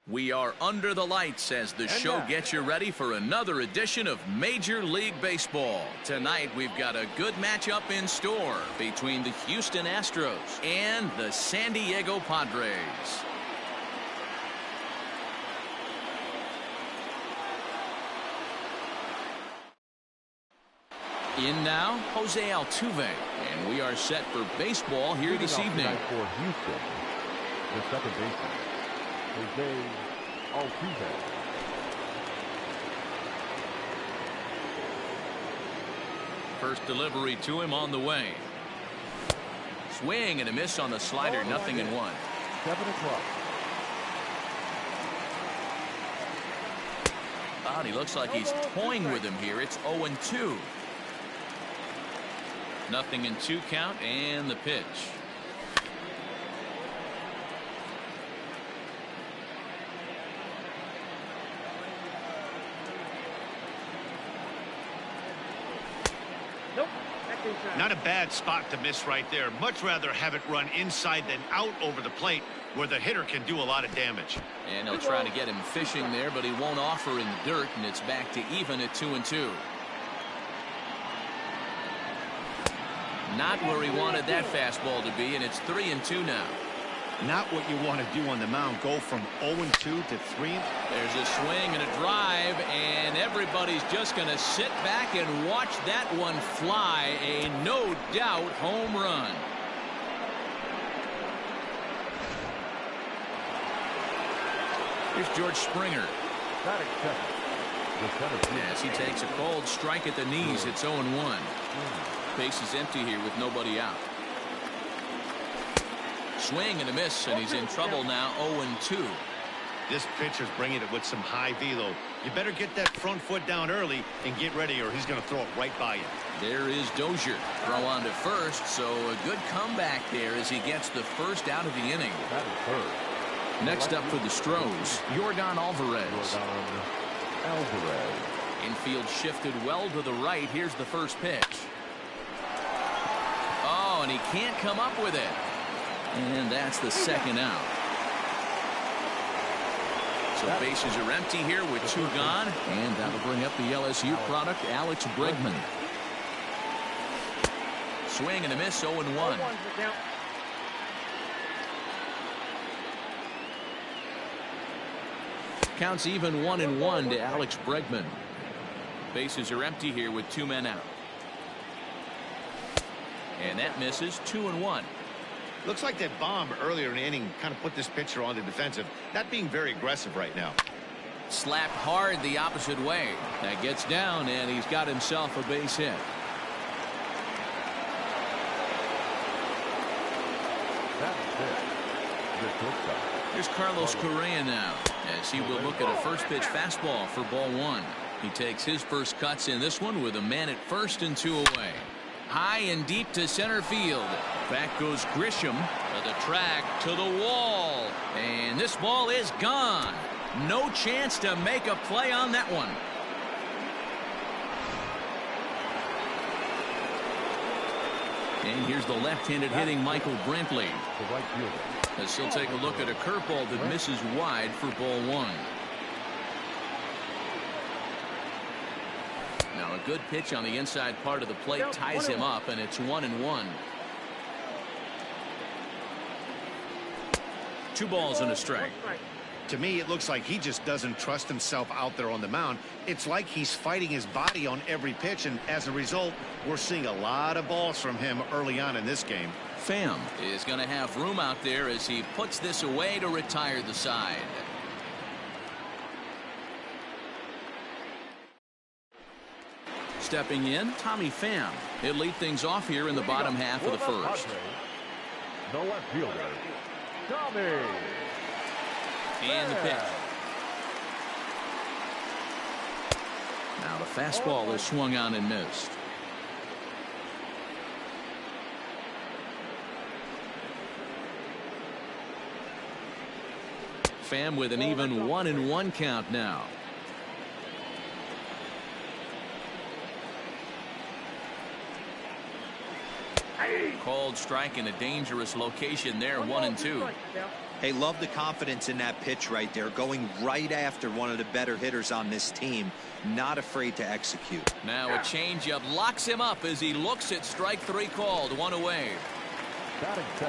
We are under the lights as the show gets you ready for another edition of Major League Baseball. Tonight, we've got a good matchup in store between the Houston Astros and the San Diego Padres. In now, Jose Altuve, and we are set for baseball here this evening. For Houston, the second baseman, Jose Altuve. First delivery to him on the way. Swing and a miss on the slider, 0-1. 7 o'clock. Oh, he looks like he's toying with him here. It's 0-2. 0-2 count, and the pitch. Nope. Not a bad spot to miss right there. Much rather have it run inside than out over the plate where the hitter can do a lot of damage. And they'll try to get him fishing there, but he won't offer in the dirt, and it's back to even at 2-2. Not where he wanted that fastball to be, and it's 3-2 now. Not what you want to do on the mound. Go from 0-2 to 3. There's a swing and a drive, and everybody's just going to sit back and watch that one fly. A no doubt home run. Here's George Springer. Batting second, the center field. As he takes a cold strike at the knees, it's 0-1. Base is empty here with nobody out. Swing and a miss, and he's in trouble now. 0-2. This pitcher's bringing it with some high velo. You better get that front foot down early and get ready, or he's going to throw it right by you. There is Dozier. Throw on to first, so a good comeback there as he gets the first out of the inning. That is third. Next up for the Stros, Yordan Alvarez. Yordan Alvarez. Infield shifted well to the right. Here's the first pitch. Oh, and he can't come up with it. And that's the second out. So bases are empty here with 2 gone. And that'll bring up the LSU product, Alex Bregman. Swing and a miss, 0-1. Counts even 1-1 to Alex Bregman. Bases are empty here with 2 men out. And that misses, 2-1. Looks like that bomb earlier in the inning kind of put this pitcher on the defensive, not being very aggressive right now. Slapped hard the opposite way. That gets down, and he's got himself a base hit. That is it. The shortstop. Here's Carlos Correa now, as he will look at a first pitch fastball for ball 1. He takes his first cuts in this one with a man at first and 2 away. High and deep to center field. Back goes Grisham to the track, to the wall. And this ball is gone. No chance to make a play on that one. And here's the left-handed hitting Michael Brantley. The right fielder. As he'll take a look at a curveball that misses wide for ball 1. Now a good pitch on the inside part of the plate ties him up, and it's 1-1. 2 balls and a strike. To me, it looks like he just doesn't trust himself out there on the mound. It's like he's fighting his body on every pitch, and as a result, we're seeing a lot of balls from him early on in this game. Pham is going to have room out there as he puts this away to retire the side. Stepping in, Tommy Pham. He'll lead things off here in the bottom half of the first. The left fielder, Tommy. And the pitch. Now the fastball is swung on and missed. Pham with an even 1-1 count now. Called strike in a dangerous location there, 1-2. Hey, love the confidence in that pitch right there, going right after one of the better hitters on this team, not afraid to execute. Now a changeup locks him up as he looks at strike 3 called, 1 away.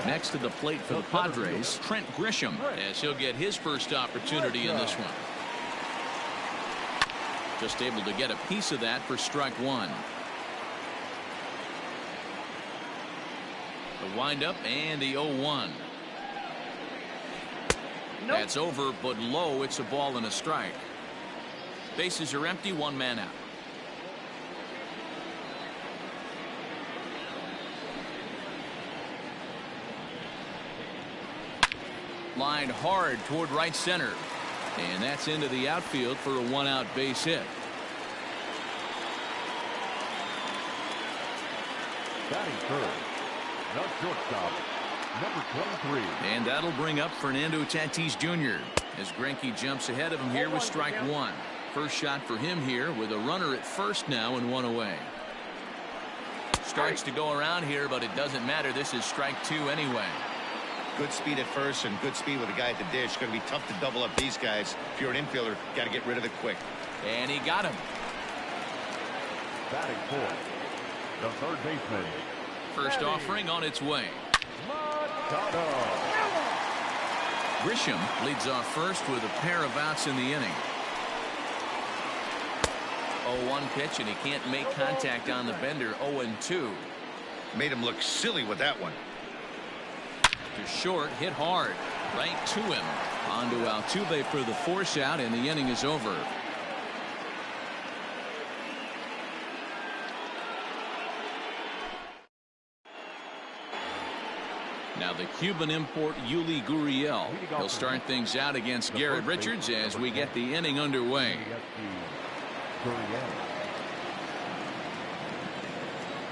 Next to the plate for the Padres, Trent Grisham, as he'll get his first opportunity in this one. Just able to get a piece of that for strike 1. The windup and the 0-1. Nope. That's over, but low. It's a ball and a strike. Bases are empty, 1 man out. Line hard toward right center. And that's into the outfield for a 1-out base hit. Batting third, the shortstop, number 23. And that'll bring up Fernando Tatis Jr. as Greinke jumps ahead of him here with strike 1. First shot for him here with a runner at first now and 1 away. Starts to go around here, but it doesn't matter. This is strike 2 anyway. Good speed at first and good speed with a guy at the dish. Going to be tough to double up these guys. If you're an infielder, got to get rid of it quick. And he got him. Batting fourth, the third baseman. First offering on its way. Grisham leads off first with a pair of outs in the inning. 0-1 pitch, and he can't make contact on the bender. 0-2. Made him look silly with that one. To short, hit hard. Right to him. On to Altuve for the force out, and the inning is over. Now the Cuban import Yuli Gurriel. He'll start things out against Garrett Richards as we get the inning underway.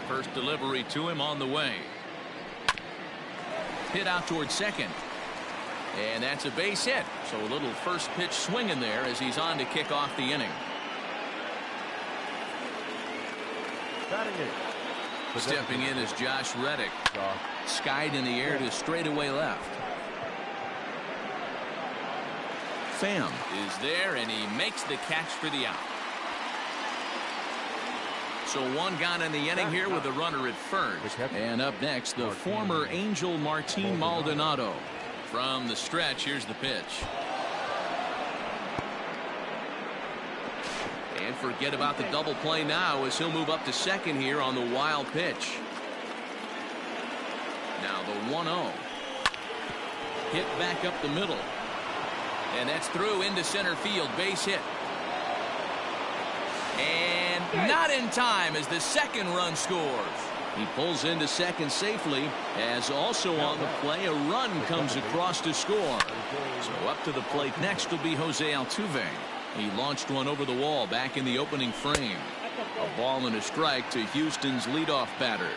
First delivery to him on the way. Hit out towards second. And that's a base hit. So a little first pitch swing in there as he's on to kick off the inning. Stepping in is Josh Reddick. Skied in the air to straightaway left. Pham is there, and he makes the catch for the out. So 1 gone in the inning here with a runner at first. And up next, the former Angel Martin Maldonado. From the stretch, here's the pitch. And forget about the double play now as he'll move up to second here on the wild pitch. Now the 1-0. Hit back up the middle. And that's through into center field. Base hit. And not in time as the second run scores. He pulls into second safely as also on the play a run comes across to score. So up to the plate next will be Jose Altuve. He launched one over the wall back in the opening frame. A ball and a strike to Houston's leadoff batter.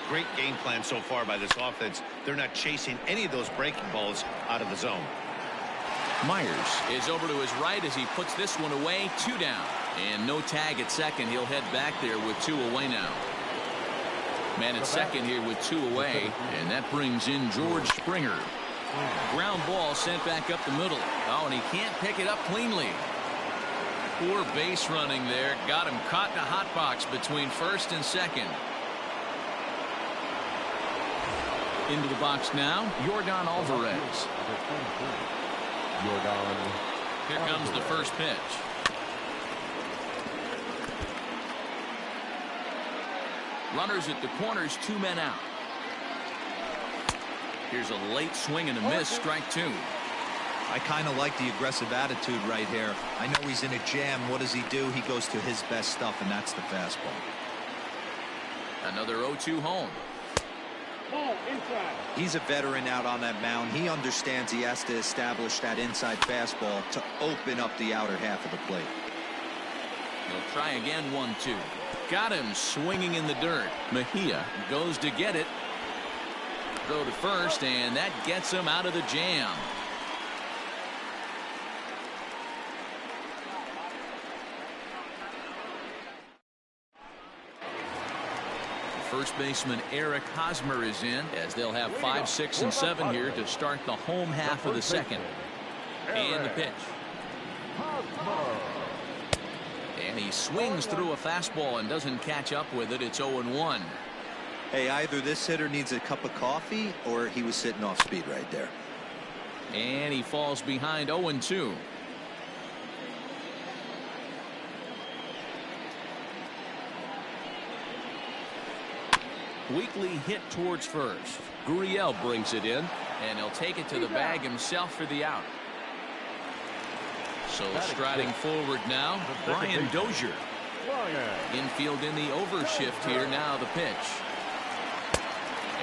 Great game plan so far by this offense. They're not chasing any of those breaking balls out of the zone. Myers is over to his right as he puts this one away. 2 down. And no tag at second. He'll head back there with 2 away now. Man at second here with 2 away. And that brings in George Springer. Ground ball sent back up the middle. Oh, and he can't pick it up cleanly. Poor base running there. Got him caught in a hot box between first and second. Into the box now, Yordan Alvarez. Here comes the first pitch. Runners at the corners, 2 men out. Here's a late swing and a miss, strike 2. I kind of like the aggressive attitude right here. I know he's in a jam. What does he do? He goes to his best stuff, and that's the fastball. Another 0-2 home. He's a veteran out on that mound. He understands he has to establish that inside fastball to open up the outer half of the plate. He'll try again. 1-2. Got him swinging in the dirt. Mejia goes to get it. Throw to first, and that gets him out of the jam. First baseman Eric Hosmer is in, as they'll have 5, 6, and 7 here to start the home half of the second. And the pitch. And he swings through a fastball and doesn't catch up with it. It's 0-1. Hey, either this hitter needs a cup of coffee or he was sitting off speed right there. And he falls behind 0-2. Weekly hit towards first. Gurriel brings it in, and he'll take it to the bag himself for the out. So striding forward now, Brian Dozier. Infield in the overshift here. Now the pitch.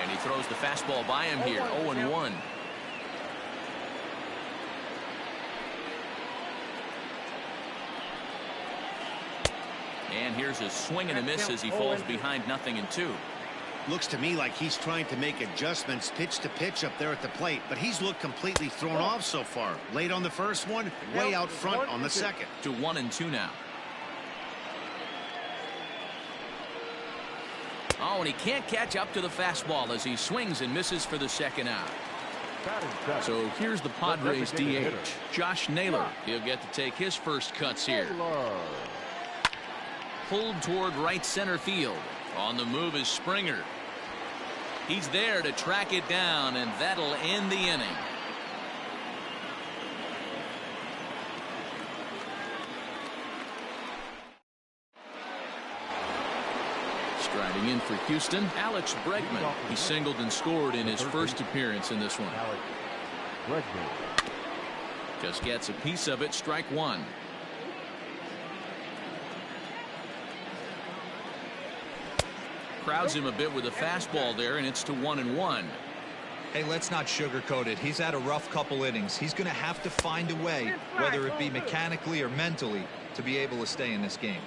And he throws the fastball by him here. 0-1. And here's a swing and a miss as he falls behind 0-2. Looks to me like he's trying to make adjustments pitch to pitch up there at the plate, but he's looked completely thrown off so far. Late on the first one, way out front on the second. To 1-2 now. Oh, and he can't catch up to the fastball as he swings and misses for the second out. So here's the Padres DH, Josh Naylor. He'll get to take his first cuts here. Pulled toward right center field. On the move is Springer. He's there to track it down, and that'll end the inning. Striding in for Houston, Alex Bregman. He singled and scored in his first appearance in this one. Just gets a piece of it. Strike one. Crowds him a bit with a fastball there, and it's to 1-1. Hey, let's not sugarcoat it. He's had a rough couple innings. He's going to have to find a way, whether it be mechanically or mentally, to be able to stay in this game.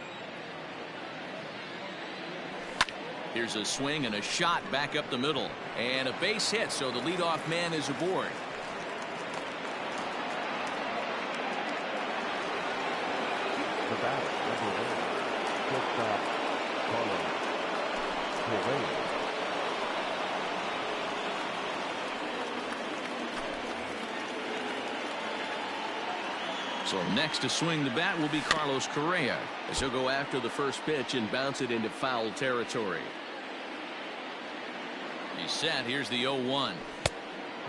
Here's a swing and a shot back up the middle, and a base hit, so the leadoff man is aboard. The batter, number 1, shortstop, Carlos. So next to swing the bat will be Carlos Correa, as he'll go after the first pitch and bounce it into foul territory. He's set. Here's the 0-1.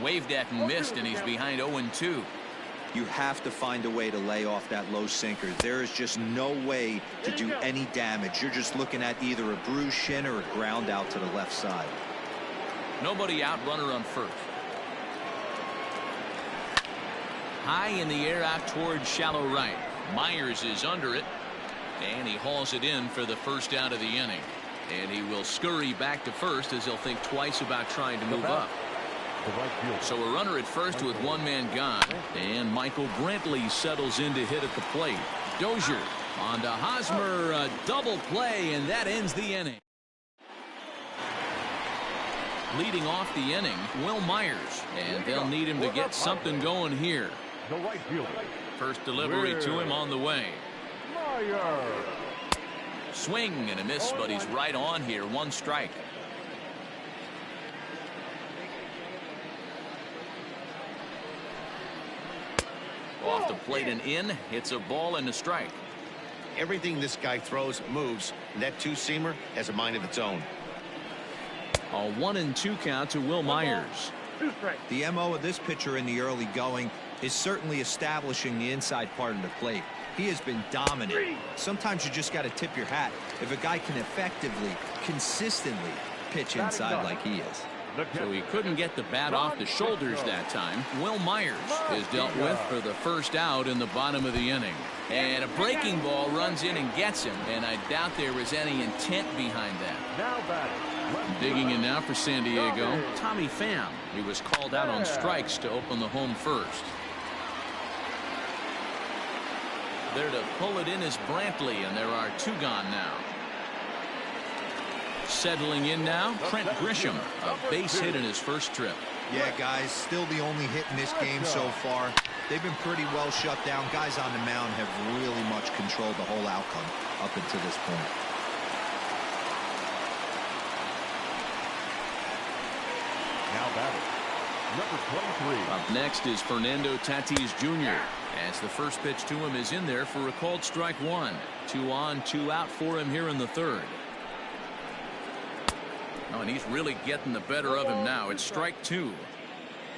Waved at and missed, and he's behind 0-2. You have to find a way to lay off that low sinker. There is just no way to do any damage. You're just looking at either a bruised shin or a ground out to the left side. Nobody out, runner on first. High in the air out towards shallow right. Myers is under it, and he hauls it in for the first out of the inning. And he will scurry back to first as he'll think twice about trying to move up. So a runner at first with one man gone, and Michael Brantley settles in to hit at the plate. Dozier on to Hosmer, a double play, and that ends the inning. Leading off the inning, Will Myers, and they'll need him to get something going here. First delivery to him on the way. Swing and a miss, but he's right on here. One strike. Off the plate and in. Hits a ball and a strike. Everything this guy throws moves, and that two-seamer has a mind of its own. A 1-2 count to Will Myers. The MO of this pitcher in the early going is certainly establishing the inside part of the plate. He has been dominant. Sometimes you just got to tip your hat if a guy can effectively, consistently pitch inside like he is. So he couldn't get the bat off the shoulders that time. Will Myers is dealt with for the first out in the bottom of the inning. And a breaking ball runs in and gets him, and I doubt there was any intent behind that. Digging in now for San Diego, Tommy Pham. He was called out on strikes to open the home first. There to pull it in is Brantley, and there are two gone now. Settling in now, Trent Grisham, a base hit in his first trip. Yeah, guys, still the only hit in this game so far. They've been pretty well shut down. Guys on the mound have really much controlled the whole outcome up until this point. Number 23. Up next is Fernando Tatis Jr. as the first pitch to him is in there for a called strike one. 2 on, 2 out for him here in the third. Oh, and he's really getting the better of him now. It's strike 2.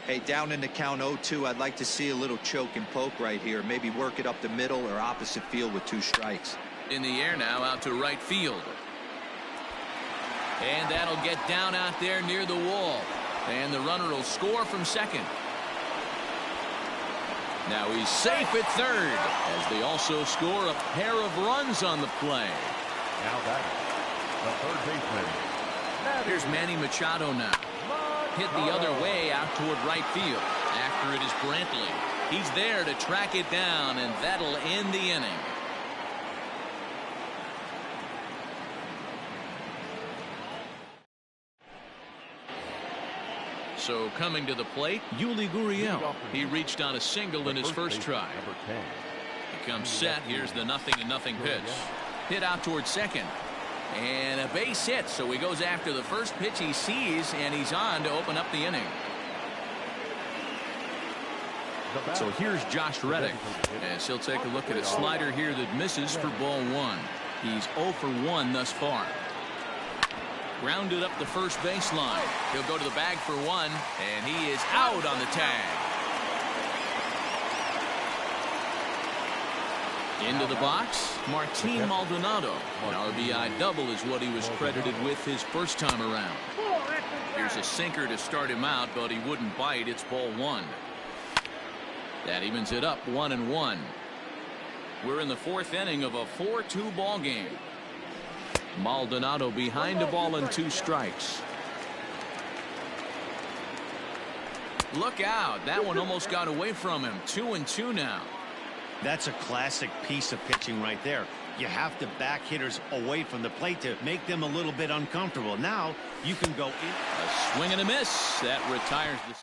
Hey, down in the count 0-2, I'd like to see a little choke and poke right here. Maybe work it up the middle or opposite field with 2 strikes. In the air now out to right field. And that'll get down out there near the wall. And the runner will score from second. Now he's safe at third as they also score a pair of runs on the play. Now that the third baseman. Here's Manny Machado now. Hit the other way out toward right field. After it is Brantley. He's there to track it down, and that'll end the inning. So coming to the plate, Yuli Gurriel. He reached on a single in his first try. Number 10. He comes set. Here's the 0-0 pitch. Hit out toward second. And a base hit, so he goes after the first pitch he sees, and he's on to open up the inning. So here's Josh Reddick, as he'll take a look at a slider here that misses for ball 1. He's 0 for 1 thus far. Grounded up the first baseline. He'll go to the bag for 1, and he is out on the tag. Into the box, Martin Maldonado. An RBI double is what he was credited with his first time around. Here's a sinker to start him out, but he wouldn't bite. It's ball 1. That evens it up 1-1. We're in the 4th inning of a 4-2 ball game. Maldonado behind a ball and 2 strikes. Look out. That one almost got away from him. 2-2 now. That's a classic piece of pitching right there. You have to back hitters away from the plate to make them a little bit uncomfortable. Now you can go in. A swing and a miss. That retires the.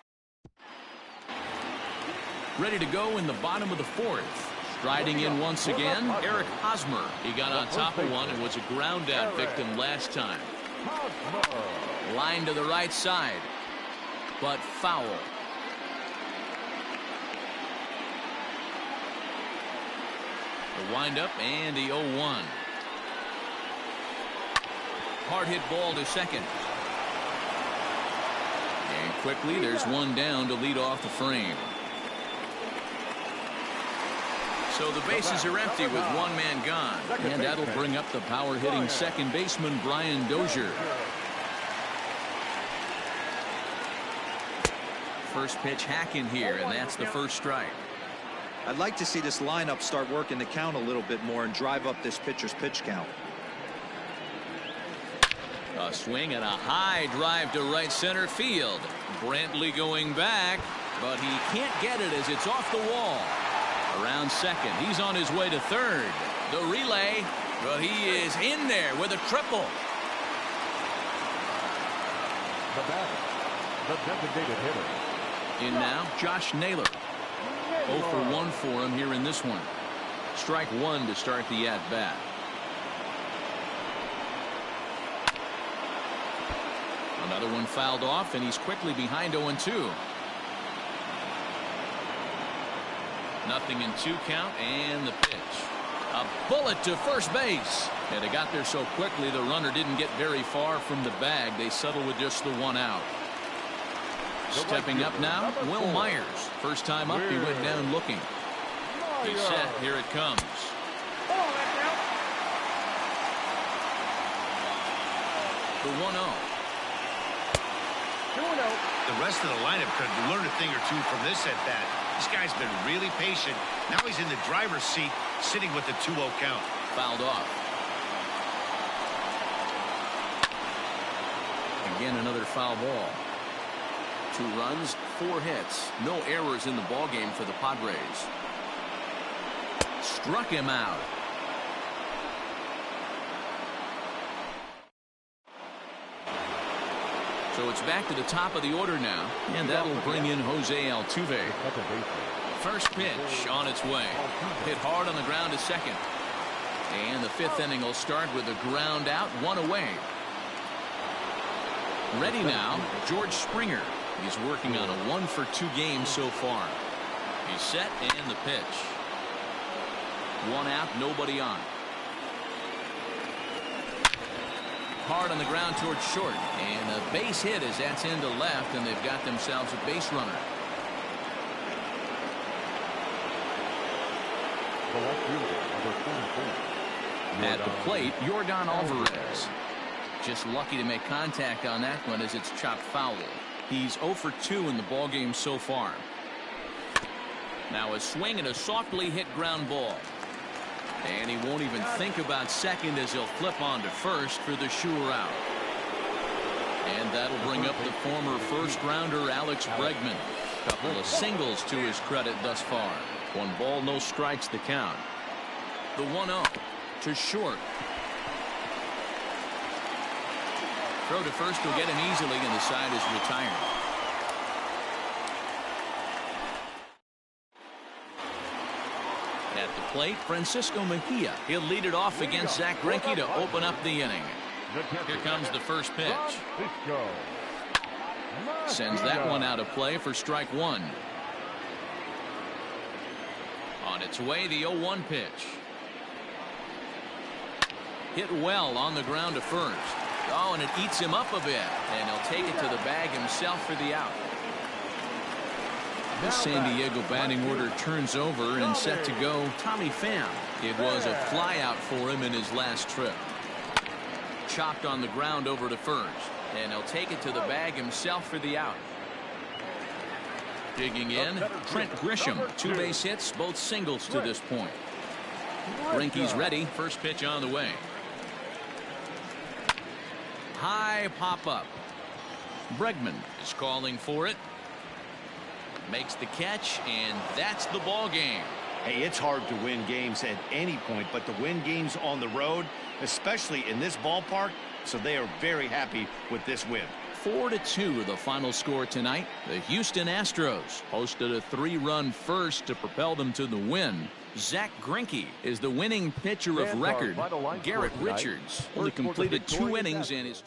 Ready to go in the bottom of the 4th. Striding in once again, Eric Hosmer. He got on top of one and was a ground out victim last time. Line to the right side, but foul. The windup and the 0-1. Hard hit ball to second. And quickly there's one down to lead off the frame. So the bases are empty with 1 man gone. And that'll bring up the power hitting second baseman Brian Dozier. First pitch hacking here, and that's the first strike. I'd like to see this lineup start working the count a little bit more and drive up this pitcher's pitch count. A swing and a high drive to right center field. Brantley going back, but he can't get it as it's off the wall. Around second, he's on his way to third. The relay, but he is in there with a triple. The batter, the designated hitter. In now, Josh Naylor. 0 for 1 for him here in this one. Strike 1 to start the at-bat. Another one fouled off, and he's quickly behind 0-2. Nothing in 2 count, and the pitch. A bullet to first base. And they got there so quickly the runner didn't get very far from the bag. They settled with just the 1 out. Stepping up now, Will Myers. First time up, he went down looking. He's set. Here it comes. The 1-0. The rest of the lineup could learn a thing or two from this at bat. This guy's been really patient. Now he's in the driver's seat, sitting with the 2-0 count. Fouled off. Again, another foul ball. 2 runs, 4 hits. No errors in the ballgame for the Padres. Struck him out. So it's back to the top of the order now, and that'll bring in Jose Altuve. First pitch on its way. Hit hard on the ground to second. And the 5th inning will start with a ground out, 1 away. Ready now, George Springer. He's working on a 1-for-2 game so far. He's set and the pitch. 1 out, nobody on. Hard on the ground towards short, and a base hit as that's into left, and they've got themselves a base runner. The left fielder, number 44. At the plate, Yordan Alvarez. Just lucky to make contact on that one as it's chopped foul. He's 0 for 2 in the ballgame so far. Now a swing and a softly hit ground ball. And he won't even think about second as he'll flip on to first for the sure out. And that'll bring up the former first-rounder Alex Bregman. Couple of singles to his credit thus far. 1 ball, no strikes the count. The 1-0 to short. Throw to first will get him easily, and the side is retired. At the plate, Francisco Mejia. He'll lead it off against Zach Greinke to open up the inning. Here comes the first pitch. Sends that one out of play for strike 1. On its way, the 0-1 pitch. Hit well on the ground to first. Oh, and it eats him up a bit. And he'll take it to the bag himself for the out. The San Diego batting order turns over and set to go Tommy Pham. It was a flyout for him in his last trip. Chopped on the ground over to first. And he'll take it to the bag himself for the out. Digging in, Trent Grisham. 2 base hits, both singles to this point. Greinke's ready. First pitch on the way. High pop-up. Bregman is calling for it. Makes the catch, and that's the ball game. Hey, it's hard to win games at any point, but to win games on the road, especially in this ballpark, so they are very happy with this win. 4-2 the final score tonight. The Houston Astros posted a 3-run first to propel them to the win. Zach Greinke is the winning pitcher of record. Garrett Richards only completed 2 innings in his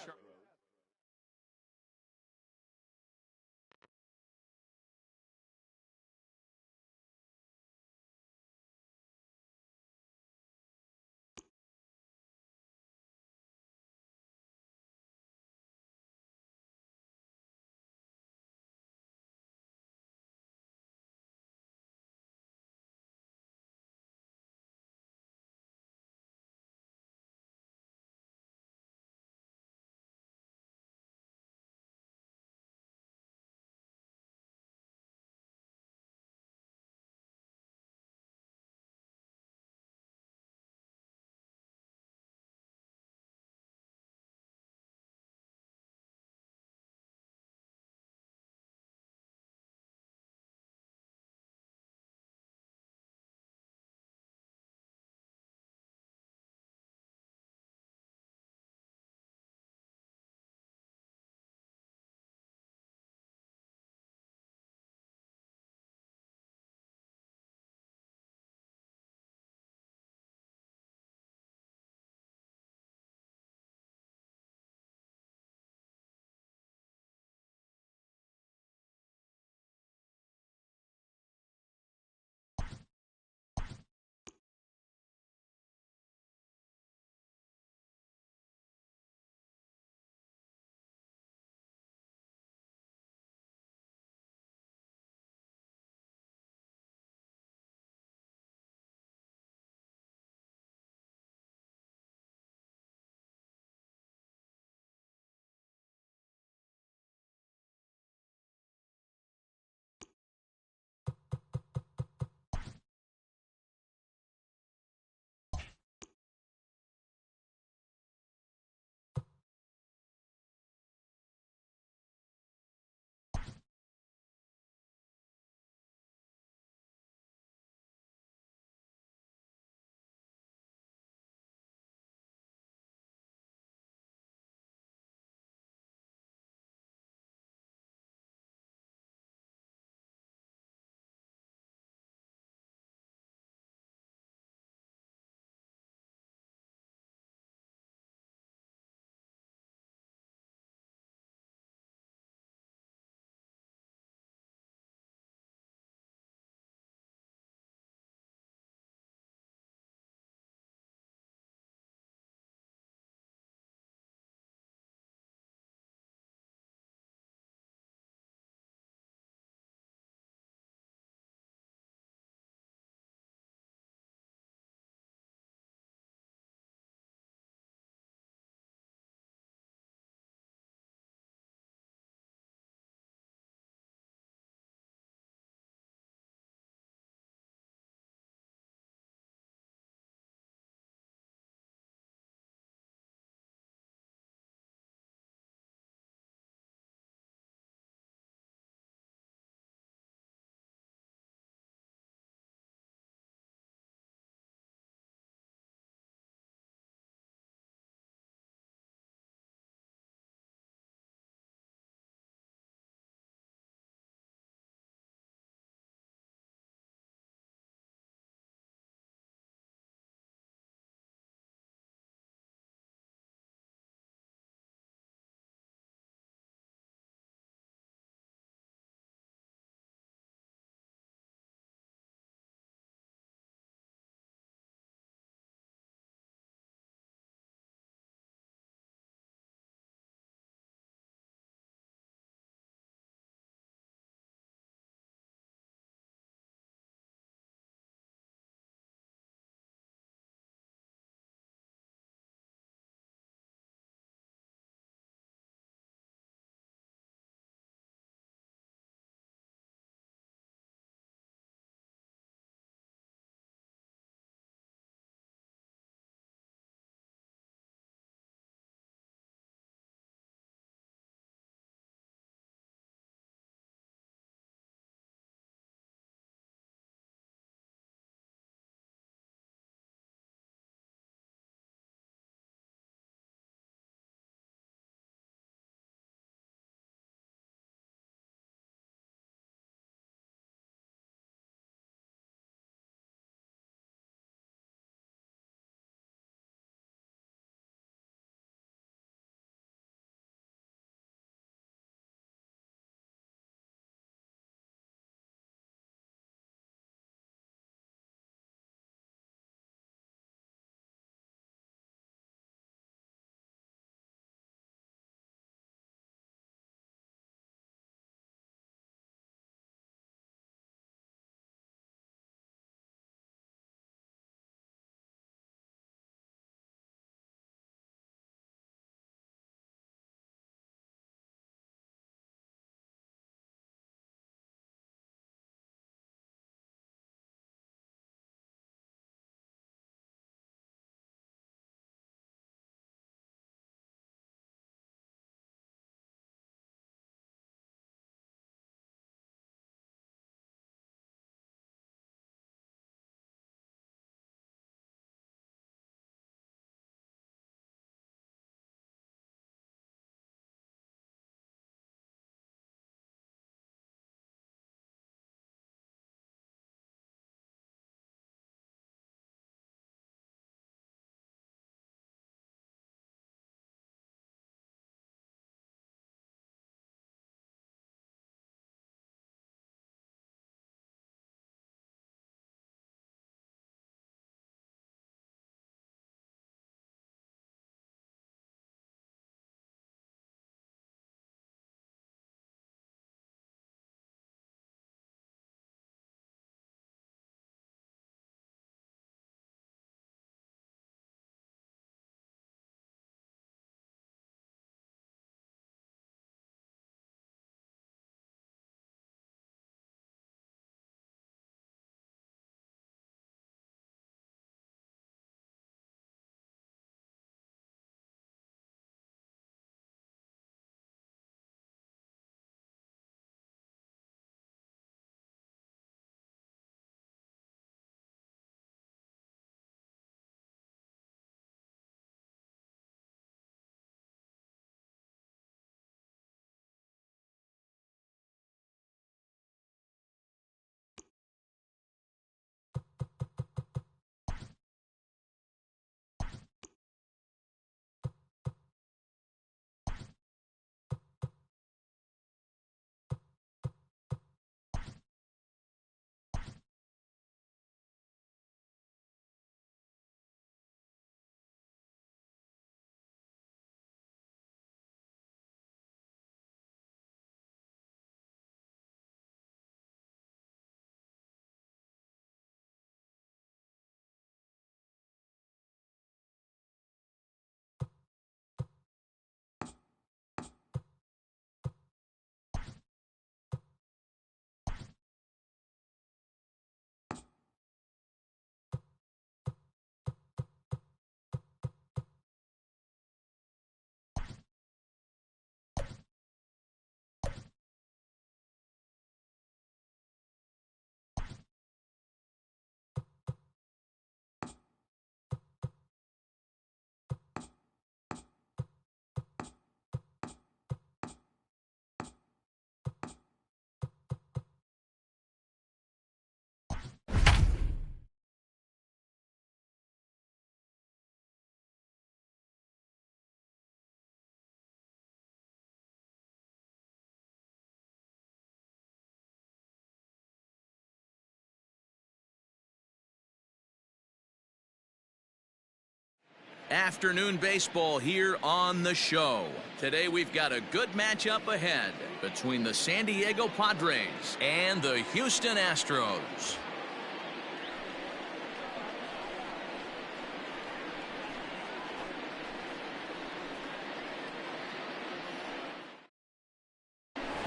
Afternoon baseball here on the show. Today we've got a good matchup ahead between the San Diego Padres and the Houston Astros.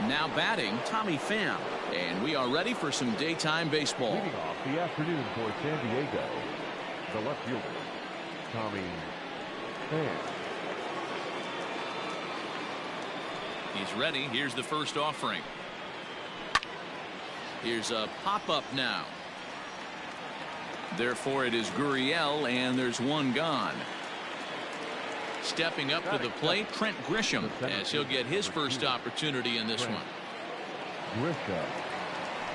Now batting, Tommy Pham, and we are ready for some daytime baseball. Leading off the afternoon for San Diego, the left fielder, Tommy Pham. He's ready. Here's the first offering. Here's a pop-up now. Therefore, it is Gurriel, and there's one gone. Stepping up to the plate, Trent Grisham, as he'll get his first opportunity in this one. Grisham.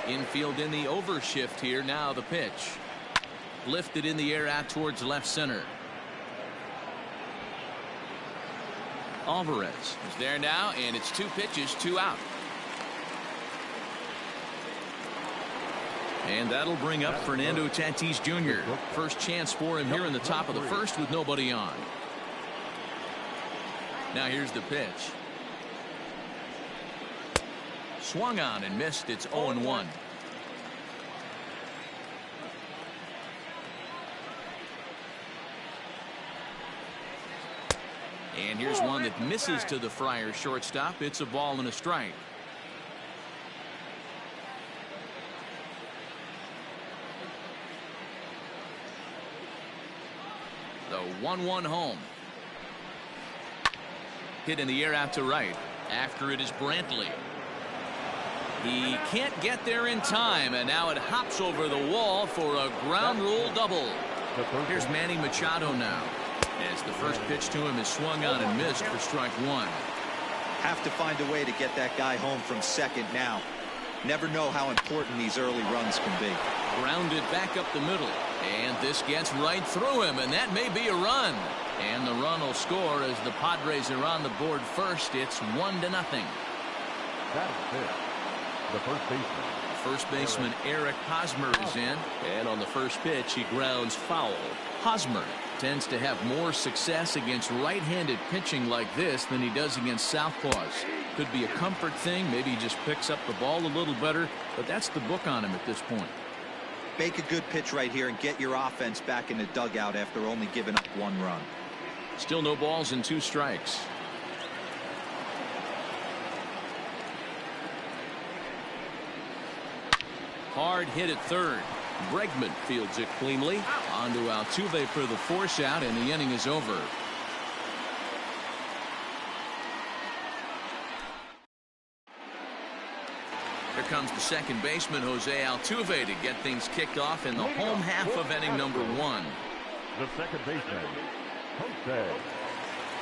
Infield in the overshift here. Now the pitch. Lifted in the air out towards left center. Alvarez is there now, and it's 2 pitches, 2 out. And that'll bring up Fernando Tatis Jr. First chance for him here in the top of the first with nobody on. Now here's the pitch. Swung on and missed. It's 0-1. And here's one that misses to the Friars shortstop. It's a ball and a strike. The 1-1 home. Hit in the air out to right. After it is Brantley. He can't get there in time, and now it hops over the wall for a ground rule double. Here's Manny Machado now, as the first pitch to him is swung on and missed for strike 1. Have to find a way to get that guy home from second now. Never know how important these early runs can be. Grounded back up the middle, and this gets right through him, and that may be a run. And the run will score as the Padres are on the board first. It's 1-0. That's it. The First baseman Eric Hosmer is in, and on the first pitch he grounds foul. Hosmer tends to have more success against right-handed pitching like this than he does against southpaws. Could be a comfort thing. Maybe he just picks up the ball a little better, but that's the book on him at this point. Make a good pitch right here and get your offense back in the dugout after only giving up 1 run. Still no balls and 2 strikes. Hard hit at third. Bregman fields it cleanly. On to Altuve for the force out, and the inning is over. Here comes the second baseman, Jose Altuve, to get things kicked off in the home half of inning number 1. The second baseman, Jose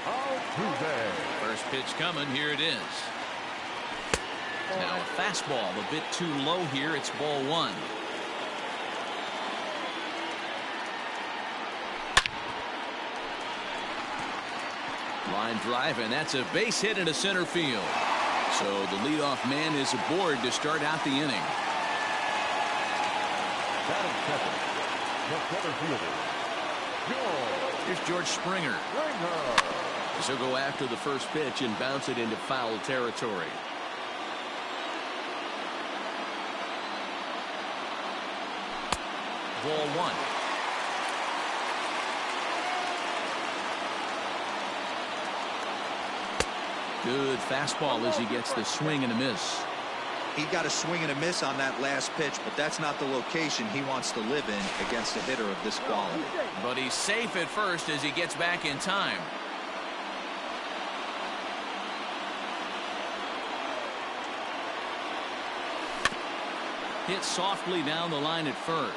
Altuve. First pitch coming. Here it is. Now a fastball a bit too low here. It's ball 1. Line drive, and that's a base hit into center field. So the leadoff man is aboard to start out the inning. Batting second, the center fielder, Here's George Springer. He'll go after the first pitch and bounce it into foul territory. Ball 1. Good fastball as he gets the swing and a miss. He got a swing and a miss on that last pitch, but that's not the location he wants to live in against a hitter of this quality. But he's safe at first as he gets back in time. Hit softly down the line at first.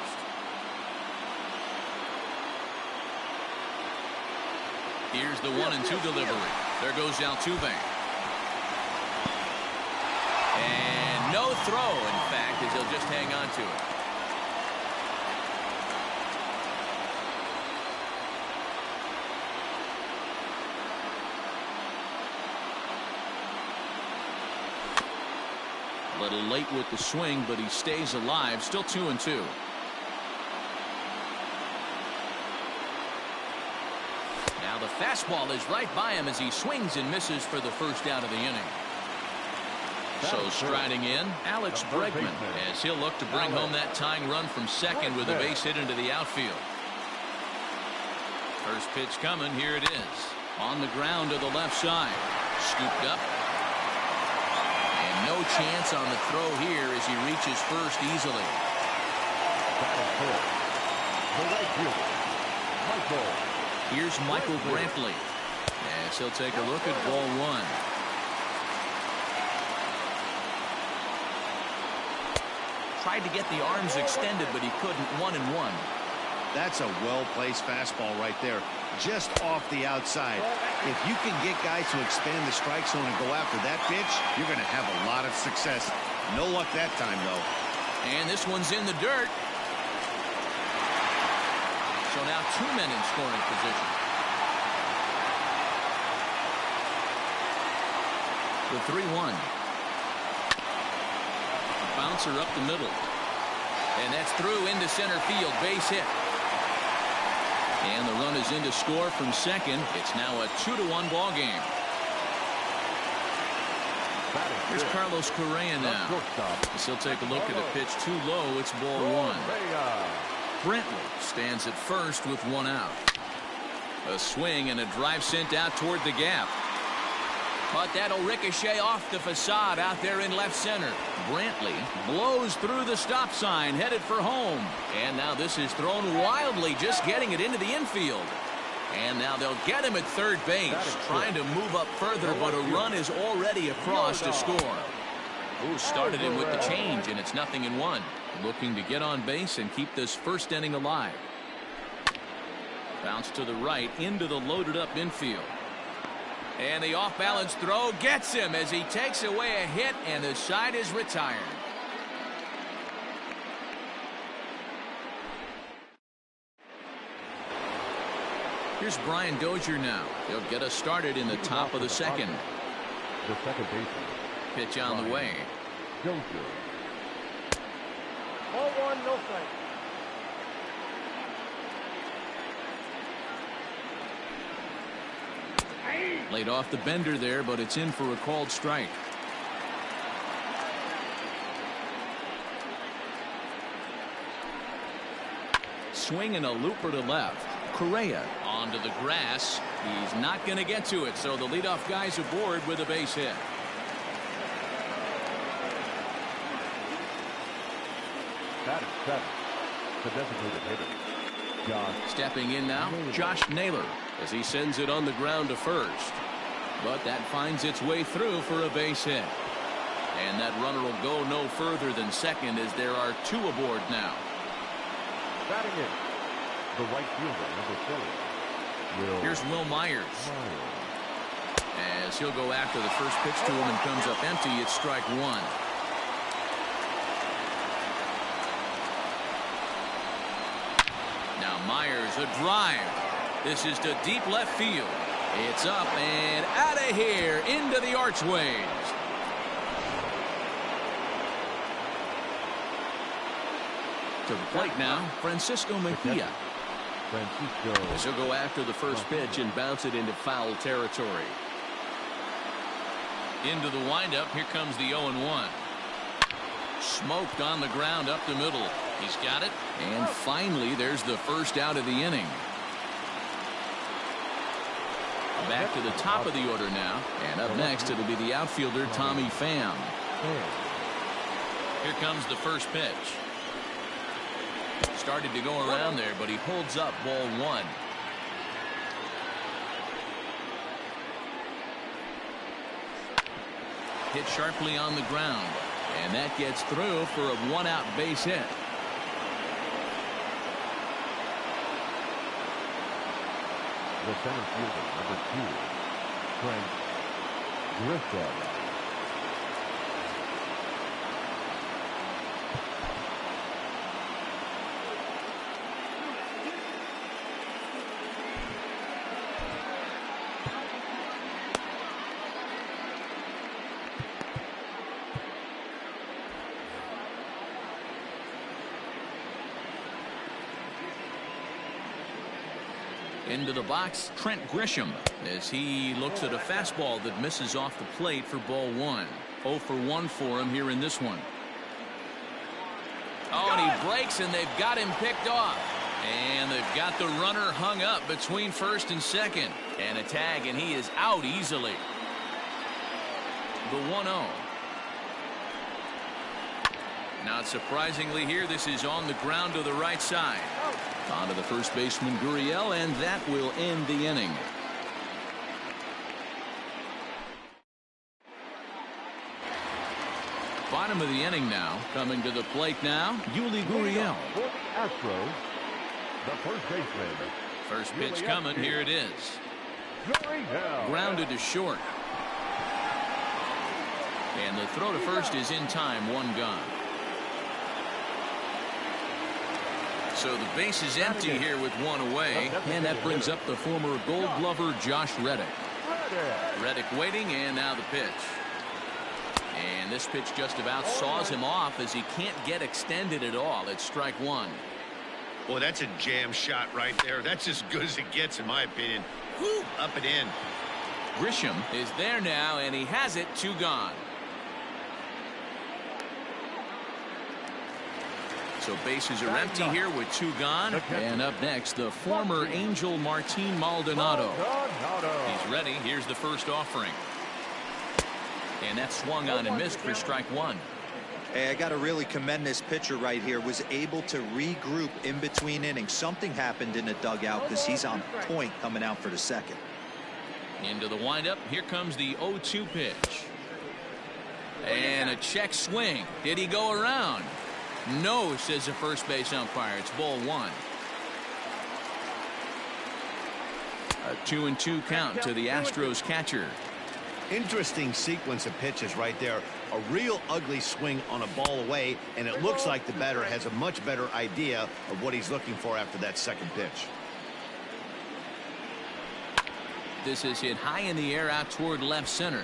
Here's the 1-2 delivery. There goes Altuve. And no throw, in fact, as he'll just hang on to it. A little late with the swing, but he stays alive. Still 2-2. the fastball is right by him as he swings and misses for the first out of the inning. So striding in, Alex Bregman, as he'll look to bring home that tying run from second with a base hit into the outfield. First pitch coming, here it is. On the ground to the left side. Scooped up. And no chance on the throw here as he reaches first easily. The right fielder, Michael. Here's Michael Brantley. As he'll take a look at ball one. Tried to get the arms extended, but he couldn't. 1-1. That's a well-placed fastball right there, just off the outside. If you can get guys to expand the strike zone and go after that pitch, you're going to have a lot of success. No luck that time, though. And this one's in the dirt. So now 2 men in scoring position. The 3-1. Bouncer up the middle. And that's through into center field. Base hit. And the run is in to score from second. It's now a 2-1 ball game. Here's Carlos Correa now. As he'll take a look at a pitch too low. It's ball one. Brantley stands at first with one out. A swing and a drive sent out toward the gap. But that'll ricochet off the facade out there in left center. Brantley blows through the stop sign, headed for home. And now this is thrown wildly, just getting it into the infield. And now they'll get him at third base, trying to move up further, but a run is already across to score. Ooh, started him with the change, and it's 0-1. Looking to get on base and keep this first inning alive. Bounce to the right, into the loaded up infield. And the off-balance throw gets him as he takes away a hit, and the side is retired. Here's Brian Dozier now. He'll get us started in the top of the second. The second baseman. Pitch on the way. Dozier. 0-1, no strike. Laid off the bender there, but it's in for a called strike. Swing and a looper to left. Correa onto the grass. He's not going to get to it, so the leadoff guy's aboard with a base hit. That is 7. The designated hitter. Stepping in now, Josh Naylor, as he sends it on the ground to first. But that finds its way through for a base hit. And that runner will go no further than second as there are 2 aboard now. Batting in, the right fielder, number 4. Here's Will Myers. As he'll go after the first pitch to him and comes up empty, it's strike one. Now Myers, a drive. This is to deep left field. It's up and out of here into the archways. To the plate now, Francisco Mejia. As he'll go after the first pitch and bounce it into foul territory. Into the windup, here comes the 0-1. Smoked on the ground up the middle. He's got it. And finally, there's the first out of the inning. Back to the top of the order now. And up next, it'll be the outfielder, Tommy Pham. Here comes the first pitch. Started to go around there, but he holds up ball one. Hit sharply on the ground. And that gets through for a one-out base hit. The center fielder, number 2, Frank Griffith. Into the box, Trent Grisham, as he looks at a fastball that misses off the plate for ball 1. 0 for 1 for him here in this one. Oh, and he breaks, and they've got him picked off. And they've got the runner hung up between first and second. And a tag, and he is out easily. The 1-0. Not surprisingly here, this is on the ground to the right side. On to the first baseman, Gurriel, and that will end the inning. Bottom of the inning now. Coming to the plate now, Yuli Gurriel. For the Astros, the first baseman. First pitch coming. Here it is. Gurriel. Grounded to short. And the throw to first is in time. One gone. So the base is empty here with one away. And that brings up the former Gold Glover Josh Reddick. Reddick waiting, and now the pitch. And this pitch just about saws him off as he can't get extended at all. It's strike one. Boy, that's a jam shot right there. That's as good as it gets, in my opinion. Woo, up and in. Grisham is there now, and he has it. 2 gone. So bases are empty here with 2 gone. And up next, the former Angel Martin Maldonado. He's ready. Here's the first offering. And that swung on and missed for strike one. Hey, I got to really commend this pitcher right here. Was able to regroup in between innings. Something happened in the dugout because he's on point coming out for the second. Into the windup. Here comes the 0-2 pitch. And a check swing. Did he go around? No, says the first base umpire. It's ball 1. A 2-2 count to the Astros catcher. Interesting sequence of pitches right there. A real ugly swing on a ball away, and it looks like the batter has a much better idea of what he's looking for after that second pitch. This is hit high in the air out toward left center.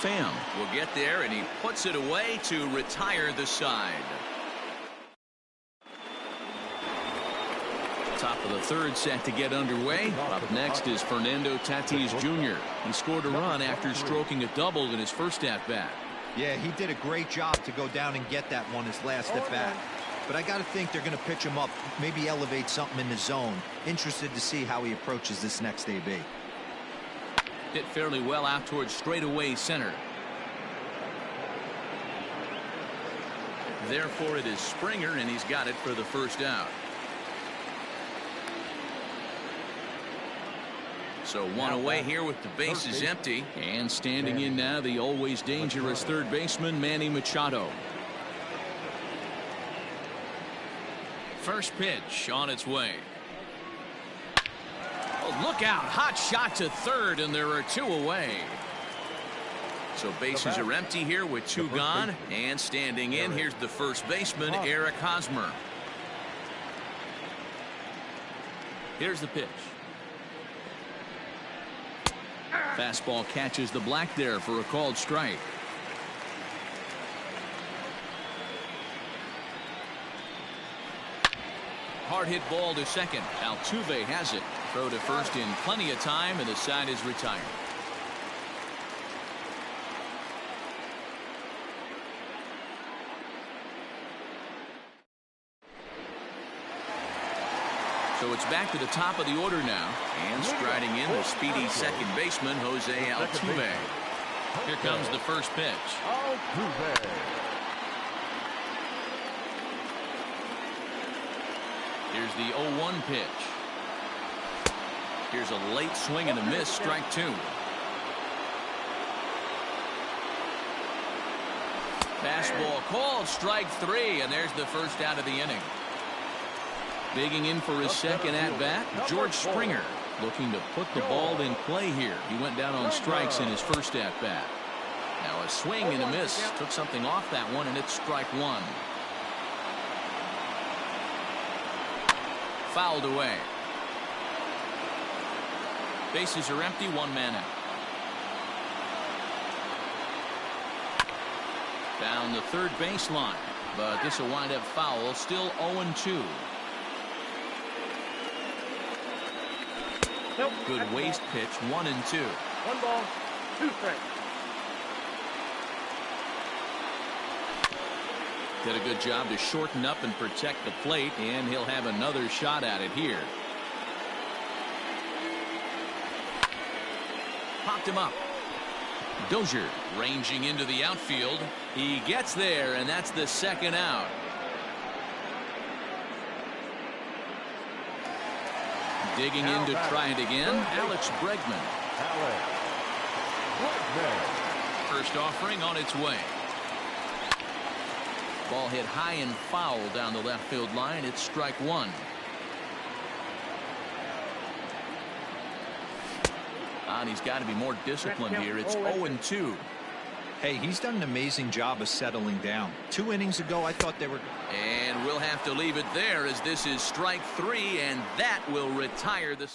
Pham will get there, and he puts it away to retire the side. Top of the third set to get underway. Up next is Fernando Tatis Jr. He scored a run after stroking a double in his first at-bat. Yeah, he did a great job to go down and get that one his last at-bat. But I got to think they're going to pitch him up, maybe elevate something in the zone. Interested to see how he approaches this next AB. Hit fairly well out towards straightaway center. Therefore, it is Springer, and he's got it for the first out. So one away here with the bases empty. And standing in now, the always dangerous third baseman, Manny Machado. First pitch on its way. Oh, look out. Hot shot to third, and there are 2 away. So bases are empty here with 2 gone. And standing in, here's the first baseman, Eric Hosmer. Here's the pitch. Fastball catches the black there for a called strike. Hard hit ball to second. Altuve has it. Throw to first in plenty of time, and the side is retired. So it's back to the top of the order now. And striding in, the speedy second baseman, Jose Altuve. Here comes the first pitch. Here's the 0-1 pitch. Here's a late swing and a miss, strike 2. Fastball called, strike 3, and there's the first out of the inning. Digging in for his second at-bat, George Springer, looking to put the ball in play here. He went down on strikes in his first at-bat. Now a swing and a miss. Took something off that one, and it's strike 1. Fouled away. Bases are empty, 1 man out. Down the third baseline, but this will wind up foul. Still 0-2. Nope. Good waste pitch, 1-2. 1 ball, 2 strikes. Did a good job to shorten up and protect the plate, and he'll have another shot at it here. Popped him up. Dozier ranging into the outfield. He gets there, and that's the second out. Digging in to try it again, Alex Bregman. First offering on its way. Ball hit high and foul down the left field line. It's strike 1. And he's got to be more disciplined here. It's 0-2. Hey, he's done an amazing job of settling down. 2 innings ago, I thought they were... And we'll have to leave it there as this is strike 3, and that will retire the...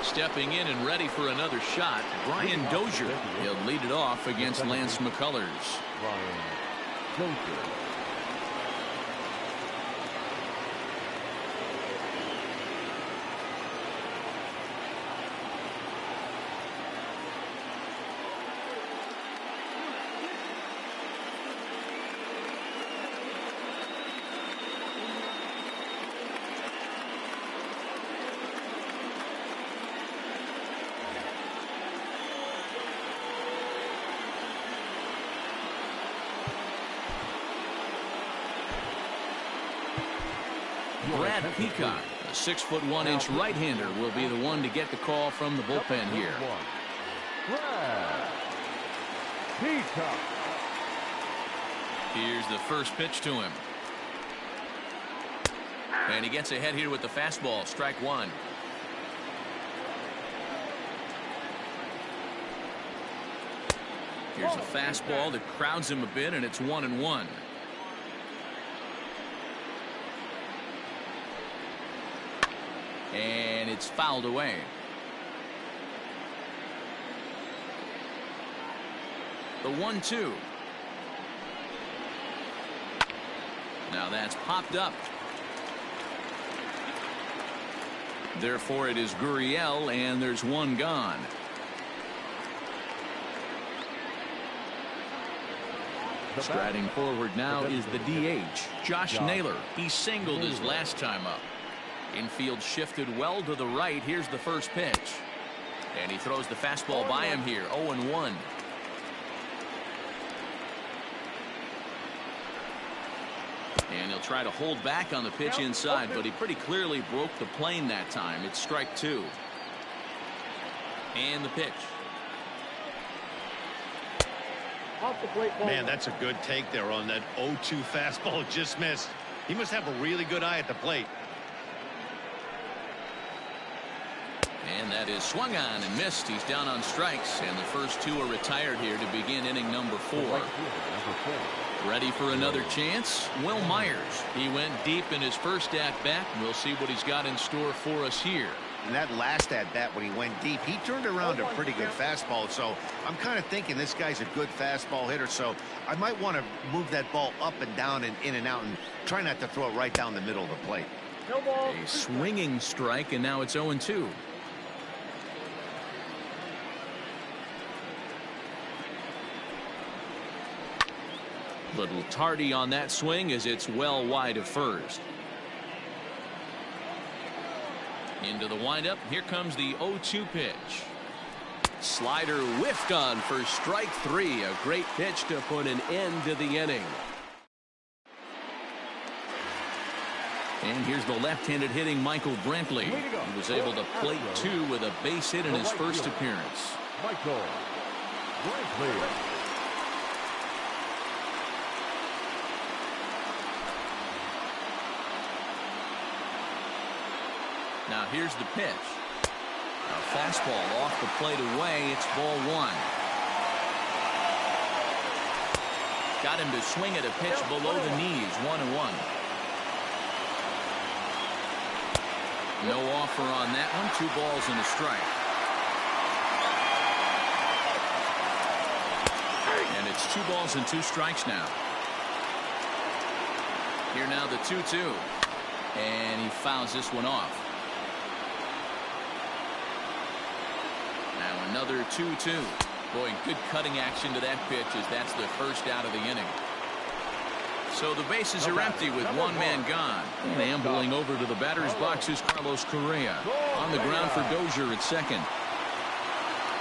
Stepping in and ready for another shot, Brian Dozier. He'll lead it off against Lance McCullers. Brian Dozier. Brad Peacock, a 6'1" right-hander, will be the one to get the call from the bullpen here. Brad Peacock. Here's the first pitch to him. And he gets ahead here with the fastball, strike 1. Here's a fastball that crowds him a bit, and it's 1-1. And it's fouled away. The 1-2. Now that's popped up. Therefore it is Gurriel, and there's one gone. Striding forward now is the DH, Josh Naylor. He singled his last time up. Infield shifted well to the right. Here's the first pitch. And he throws the fastball by him here. 0-1. And he'll try to hold back on the pitch inside, but he pretty clearly broke the plane that time. It's strike 2. And the pitch. Off the plate, Man, that's a good take there on that 0-2 fastball. Just missed. He must have a really good eye at the plate. And that is swung on and missed. He's down on strikes, and the first 2 are retired here to begin inning number 4. Ready for another chance? Will Myers. He went deep in his first at-bat. We'll see what he's got in store for us here. And that last at-bat when he went deep, he turned around a pretty good fastball. So I'm kind of thinking this guy's a good fastball hitter. So I might want to move that ball up and down and in and out and try not to throw it right down the middle of the plate. No ball. A swinging strike, and now it's 0-2. Little tardy on that swing as it's well wide of first. Into the windup. Here comes the 0-2 pitch. Slider whiffed on for strike 3. A great pitch to put an end to the inning. And here's the left-handed hitting Michael Brantley. He was able to plate 2 with a base hit in his first appearance. Michael Brantley. Now here's the pitch. A fastball off the plate away. It's ball 1. Got him to swing at a pitch below the knees. 1-1. No offer on that one. 2 balls and a strike. And it's 2 balls and 2 strikes now. Here now the 2-2. And he fouls this one off. Another 2-2. Boy, good cutting action to that pitch as that's the first out of the inning. So the bases are empty with one man gone. And ambling over to the batter's box is Carlos Correa. On the ground for Dozier at second.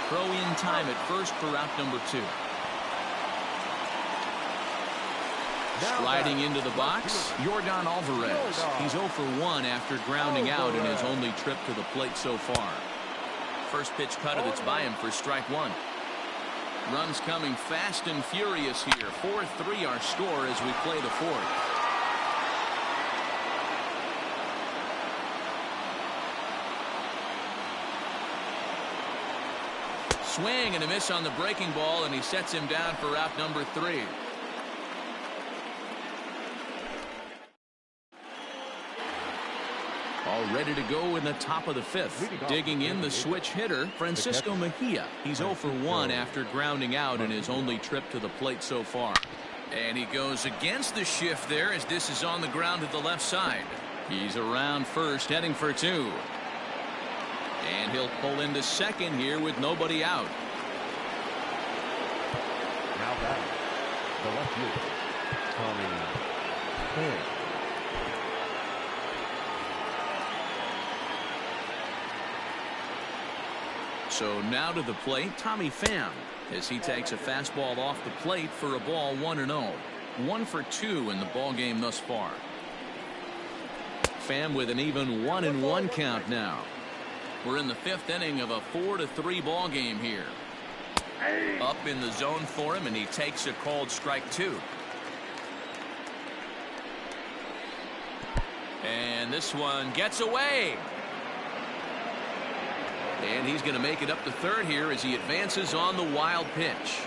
Throw in time at first for out number 2. Sliding into the box, Yordan Alvarez. He's 0 for 1 after grounding out in his only trip to the plate so far. First pitch cutter that's by him for strike 1. Runs coming fast and furious here. 4-3 our score as we play the 4th. Swing and a miss on the breaking ball, and he sets him down for out number 3. All ready to go in the top of the 5th. Digging in the switch hitter, Francisco Mejia. He's 0 for 1 after grounding out in his only trip to the plate so far. And he goes against the shift there as this is on the ground to the left side. He's around first, heading for 2. And he'll pull into second here with nobody out. Now back, the left fielder, Tommy Pham. So now to the plate, Tommy Pham, as he takes a fastball off the plate for a ball 1-0. 1 for 2 in the ball game thus far. Pham with an even 1-1 count now. We're in the 5th inning of a 4-3 ball game here. Up in the zone for him, and he takes a called strike 2. And this one gets away. And he's going to make it up to third here as he advances on the wild pitch.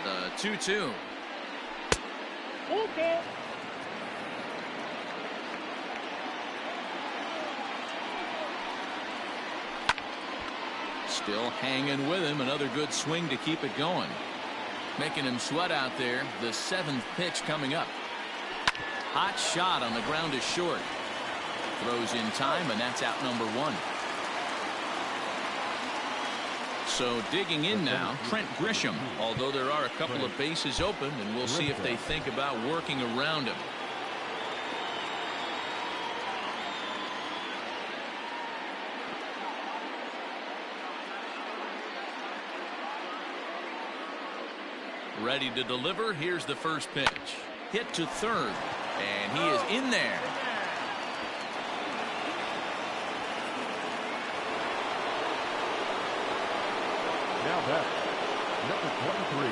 The 2-2. Okay. Still hanging with him. Another good swing to keep it going. Making him sweat out there. The 7th pitch coming up. Hot shot on the ground is short. Throws in time, and that's out number 1. So digging in now, Trent Grisham. Although there are a couple of bases open, and we'll see if they think about working around him. Ready to deliver. Here's the first pitch. Hit to third. And he is in there. Now back, number 23.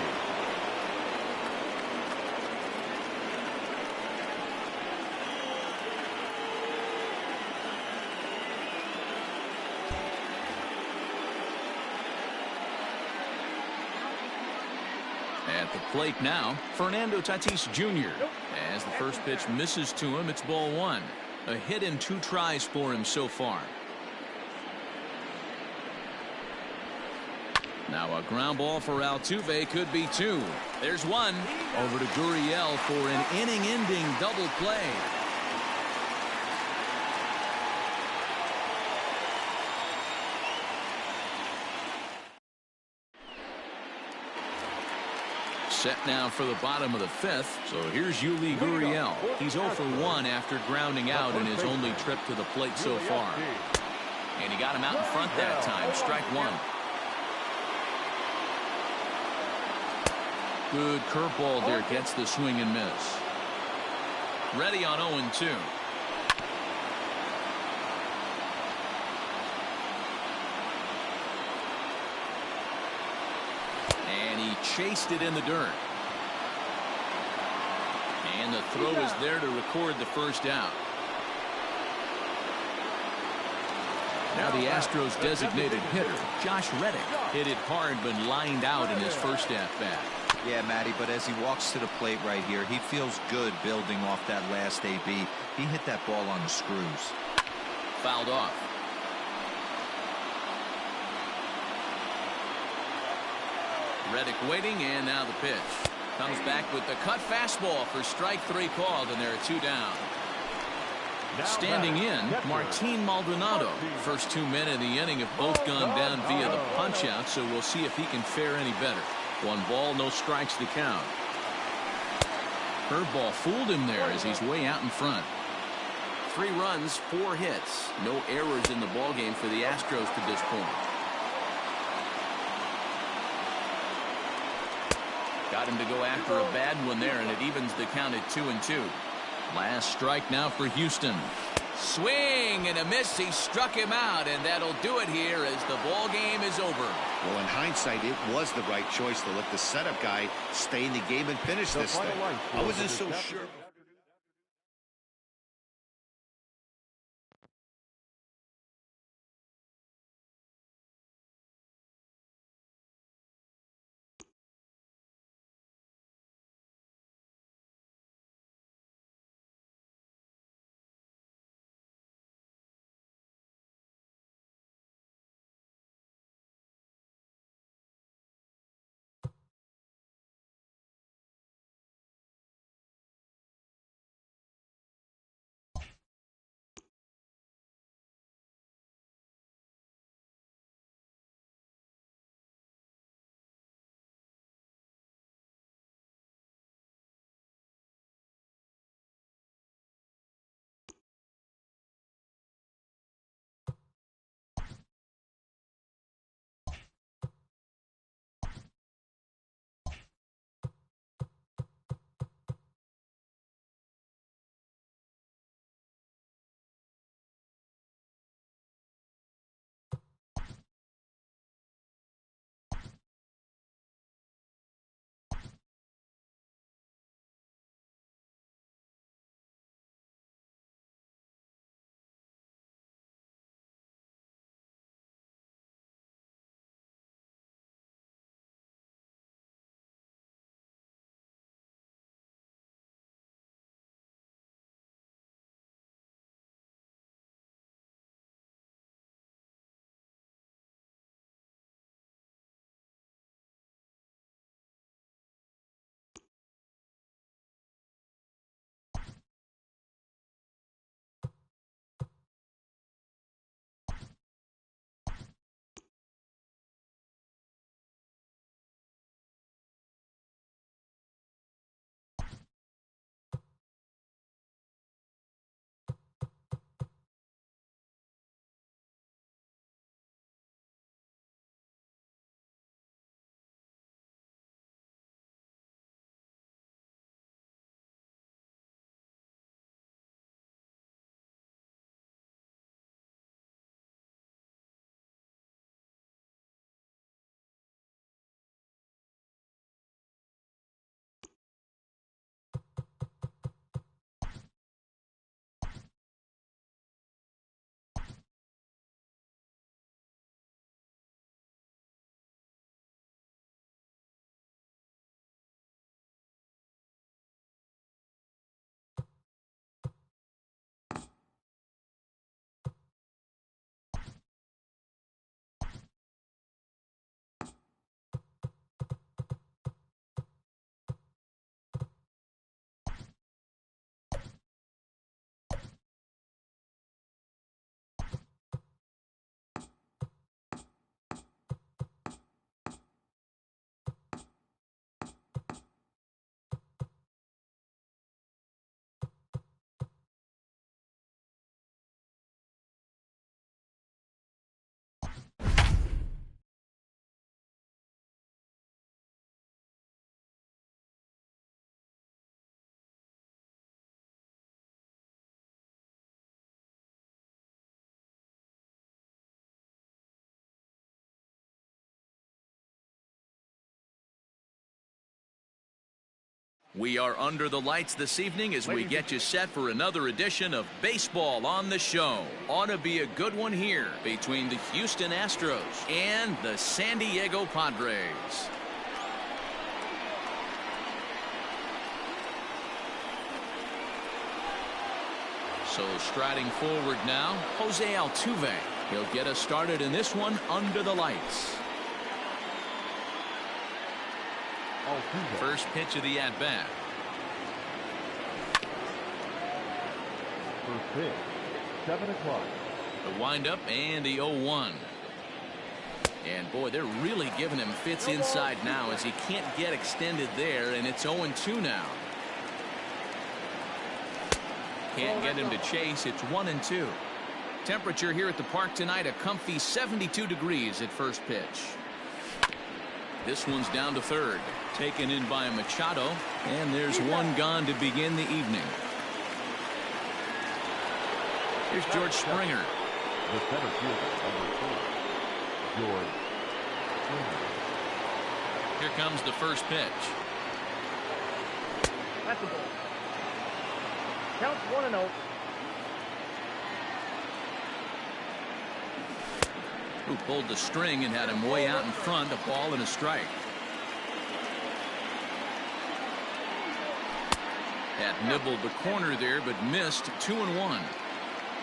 At the plate now, Fernando Tatis Jr. As the first pitch misses to him, it's ball 1. A hit in 2 tries for him so far. Now a ground ball for Altuve could be 2. There's 1. Over to Gurriel for an inning-ending double play. Set now for the bottom of the 5th. So here's Yuli Gurriel. He's 0 for 1 after grounding out in his only trip to the plate so far. And he got him out in front that time. Strike 1. Good curveball there. Gets the swing and miss. Ready on 0-2. And he chased it in the dirt. And the throw is there to record the first out. Now the Astros designated hitter, Josh Reddick, hit it hard but lined out in his first at-bat. Yeah, Matty, but as he walks to the plate right here, he feels good building off that last AB. He hit that ball on the screws. Fouled off. Reddick waiting, and now the pitch. Comes back with the cut fastball for strike 3 called, and there are 2 down. Standing in, Martin Maldonado. First 2 men in the inning have both gone down via the punch-out, so we'll see if he can fare any better. 1 ball, no strikes to count. Curveball fooled him there as he's way out in front. 3 runs, 4 hits. No errors in the ballgame for the Astros to this point. Got him to go after a bad one there, and it evens the count at 2-2. Last strike now for Houston. Swing and a miss. He struck him out, and that'll do it here as the ball game is over. Well, in hindsight, it was the right choice to let the setup guy stay in the game and finish this thing. I wasn't so sure. We are under the lights this evening as we get you set for another edition of Baseball on the Show. Ought to be a good one here between the Houston Astros and the San Diego Padres. So striding forward now, Jose Altuve. He'll get us started in this one under the lights. Altuve. First pitch of the at-bat. First pitch, 7 o'clock. The windup and the 0-1. And boy, they're really giving him fits inside now as he can't get extended there, and it's 0-2 now. Can't get him to chase. It's 1-2. Temperature here at the park tonight, a comfy 72 degrees at first pitch. This one's down to third. Taken in by Machado, and there's one gone to begin the evening. Here's George Springer. The center fielder, number 4, George Springer. Here comes the first pitch. That's the ball. Counts 1-0. Who pulled the string and had him way out in front, a ball and a strike. That nibbled the corner there, but missed. 2-1.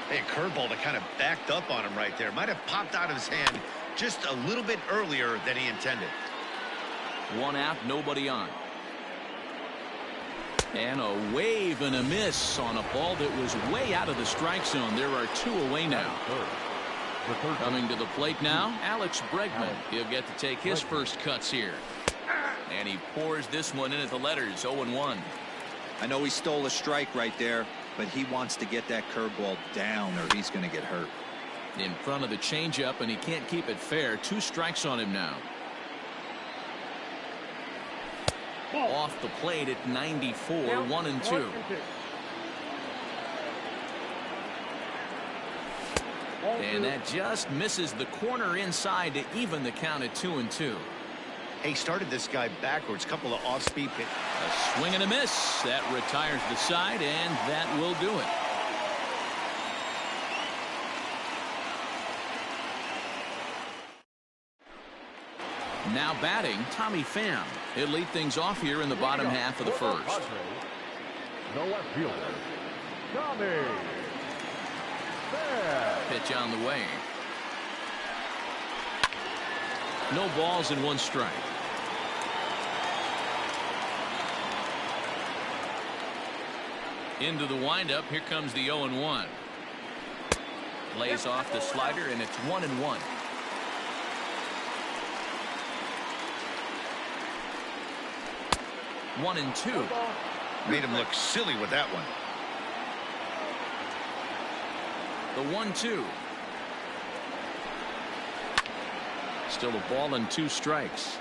Hey, curveball that kind of backed up on him right there. Might have popped out of his hand just a little bit earlier than he intended. One out, nobody on. And a wave and a miss on a ball that was way out of the strike zone. There are 2 away now. Coming to the plate now, Alex Bregman. He'll get to take his first cuts here. And he pours this one in at the letters. 0-1. I know he stole a strike right there, but he wants to get that curveball down or he's going to get hurt. In front of the changeup, and he can't keep it fair. 2 strikes on him now. Off the plate at 94, 1-2. And that just misses the corner inside to even the count at 2-2. He started this guy backwards. Couple of off-speed pitches. A swing and a miss. That retires the side, and that will do it. Now batting, Tommy Pham. He'll lead things off here in the bottom half of the first. The left fielder, Tommy Pham. Pitch on the way. No balls and 1 strike. Into the windup. Here comes the 0-1. Lays off the slider, and it's 1-1. One and 2. Made him look silly with that one. The 1-2. Still a ball and 2 strikes.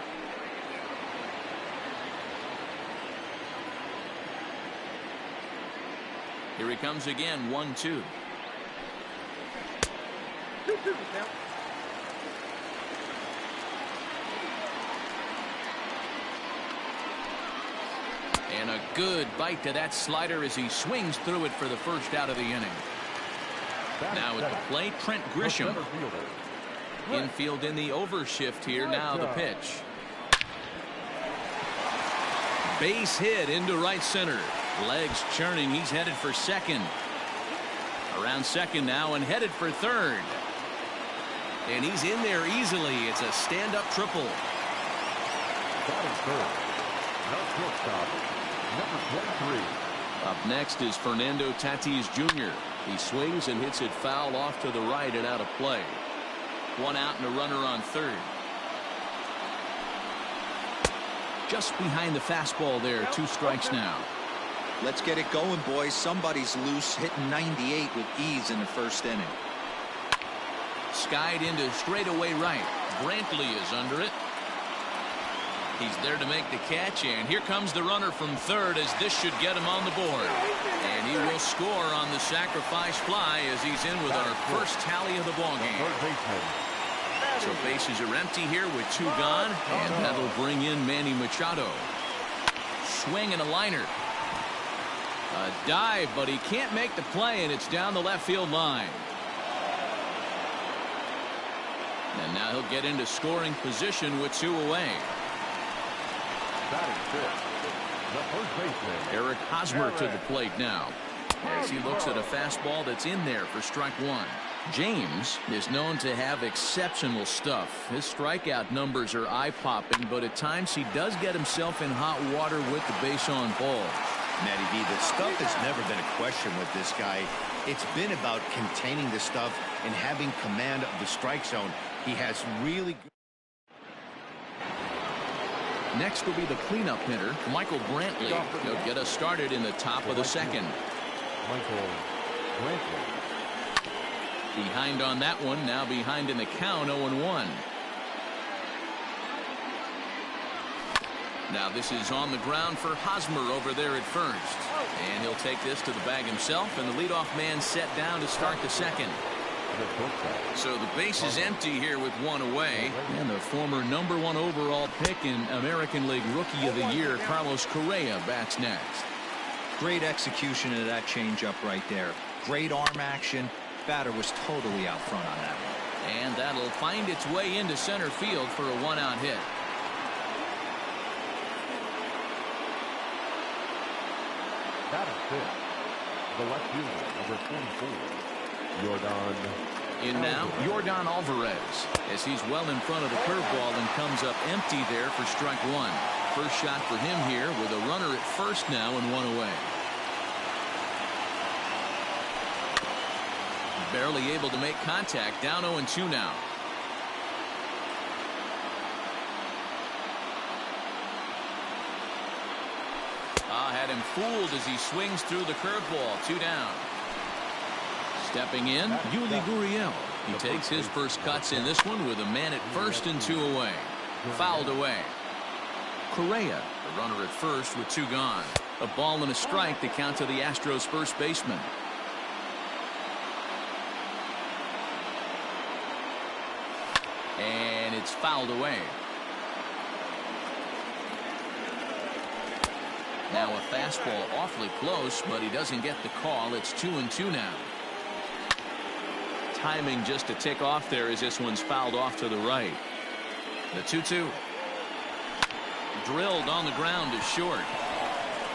Here he comes again. 1-2. 2-2 count. And a good bite to that slider as he swings through it for the first out of the inning. Now at the plate, Trent Grisham. Infield in the overshift here. Now the pitch. Base hit into right center. Legs churning. He's headed for second. Around second now and headed for third. And he's in there easily. It's a stand-up triple. Batting third, no shortstop, number 23. Up next is Fernando Tatis Jr. He swings and hits it foul off to the right and out of play. 1 out and a runner on third. Just behind the fastball there. 2 strikes now. Let's get it going, boys. Somebody's loose, hitting 98 with ease in the first inning. Skied into straightaway right. Brantley is under it. He's there to make the catch, and here comes the runner from third as this should get him on the board. And he will score on the sacrifice fly as he's in with our first tally of the ballgame. So bases are empty here with 2 gone, and that'll bring in Manny Machado. Swing and a liner. A dive, but he can't make the play, and it's down the left field line. And now he'll get into scoring position with 2 away. Batting fifth, the first baseman, Eric Hosmer to the plate now as he looks at a fastball that's in there for strike 1. James is known to have exceptional stuff. His strikeout numbers are eye-popping, but at times he does get himself in hot water with the base on balls. Matty B, the stuff has never been a question with this guy. It's been about containing the stuff and having command of the strike zone. He has really good. Next will be the cleanup hitter, Michael Brantley. He'll get us started in the top of the second. Michael Brantley. Behind on that one, now behind in the count, 0-1. Now this is on the ground for Hosmer over there at first. And he'll take this to the bag himself, and the leadoff man set down to start the second. So the base is empty here with one away. And the former #1 overall pick in American League Rookie of the Year, Carlos Correa, bats next. Great execution of that changeup right there. Great arm action. Batter was totally out front on that one. And that'll find its way into center field for a one-out hit. That is it. The left fielder, number 44, Yordan. In now, Yordan Alvarez, as he's well in front of the curveball and comes up empty there for strike one. First shot for him here with a runner at first now and one away. Barely able to make contact, down 0-2 now. Had him fooled as he swings through the curveball. 2 down. Stepping in, Yuli Gurriel. He takes his first cuts in this one with a man at first and 2 away. Fouled away. Correa, the runner at first with 2 gone. A ball and a strike to count to the Astros first baseman. And it's fouled away. Now a fastball awfully close, but he doesn't get the call. It's 2-2 now. Timing just a tick off there as this one's fouled off to the right. The 2-2. Drilled on the ground is short.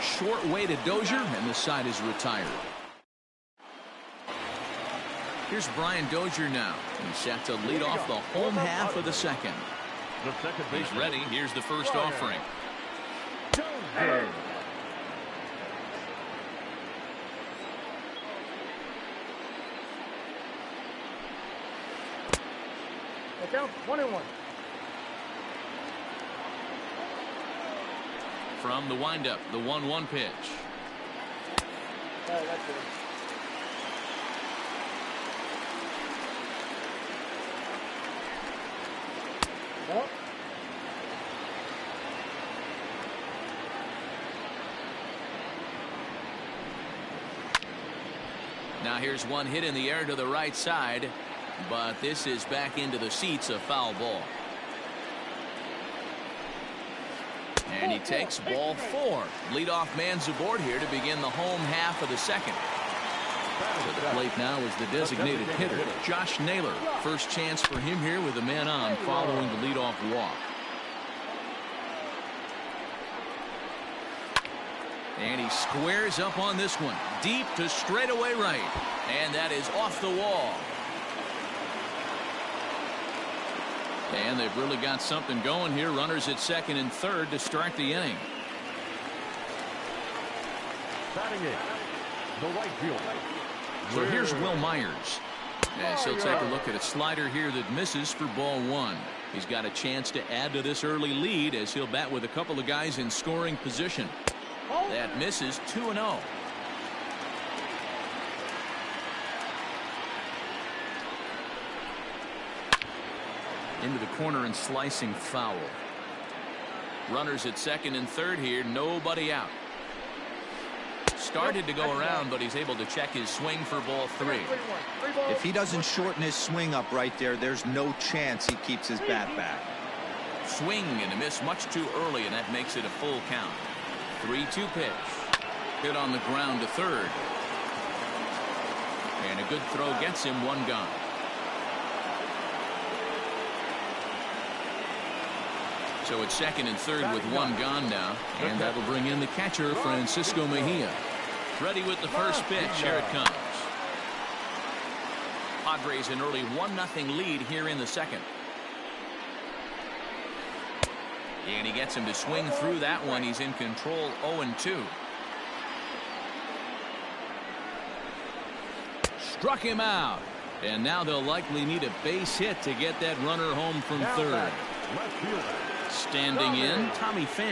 Short way to Dozier, and the side is retired. Here's Brian Dozier now. He's set to lead off the home half of the second. He's ready. Here's the first offering. Down 1-1. From the windup, the 1-1 pitch. That's it. Nope. Now here's one hit in the air to the right side, but this is back into the seats, a foul ball. And he takes ball 4. Leadoff man's aboard here to begin the home half of the second. To the plate now is the designated hitter, Josh Naylor. First chance for him here with a man on following the leadoff walk. And he squares up on this one. Deep to straightaway right. And that is off the wall. And they've really got something going here. Runners at second and third to start the inning. Batting in, the right fielder. So here's Will Myers. As he'll take a look at a slider here that misses for ball 1. He's got a chance to add to this early lead as he'll bat with a couple of guys in scoring position. That misses. 2-0. Into the corner and slicing foul. Runners at second and third here. Nobody out. Started to go around, but he's able to check his swing for ball 3. If he doesn't shorten his swing up right there, there's no chance he keeps his bat back. Swing and a miss much too early, and that makes it a full count. 3-2 pitch. Hit on the ground to third. And a good throw gets him 1 gone. So it's second and third with 1 gone now. And that'll bring in the catcher, Francisco Mejia. Ready with the first pitch. Here it comes. Padres an early 1-0 lead here in the second. And he gets him to swing through that one. He's in control 0-2. Struck him out. And now they'll likely need a base hit to get that runner home from third. Standing in, Tommy Pham.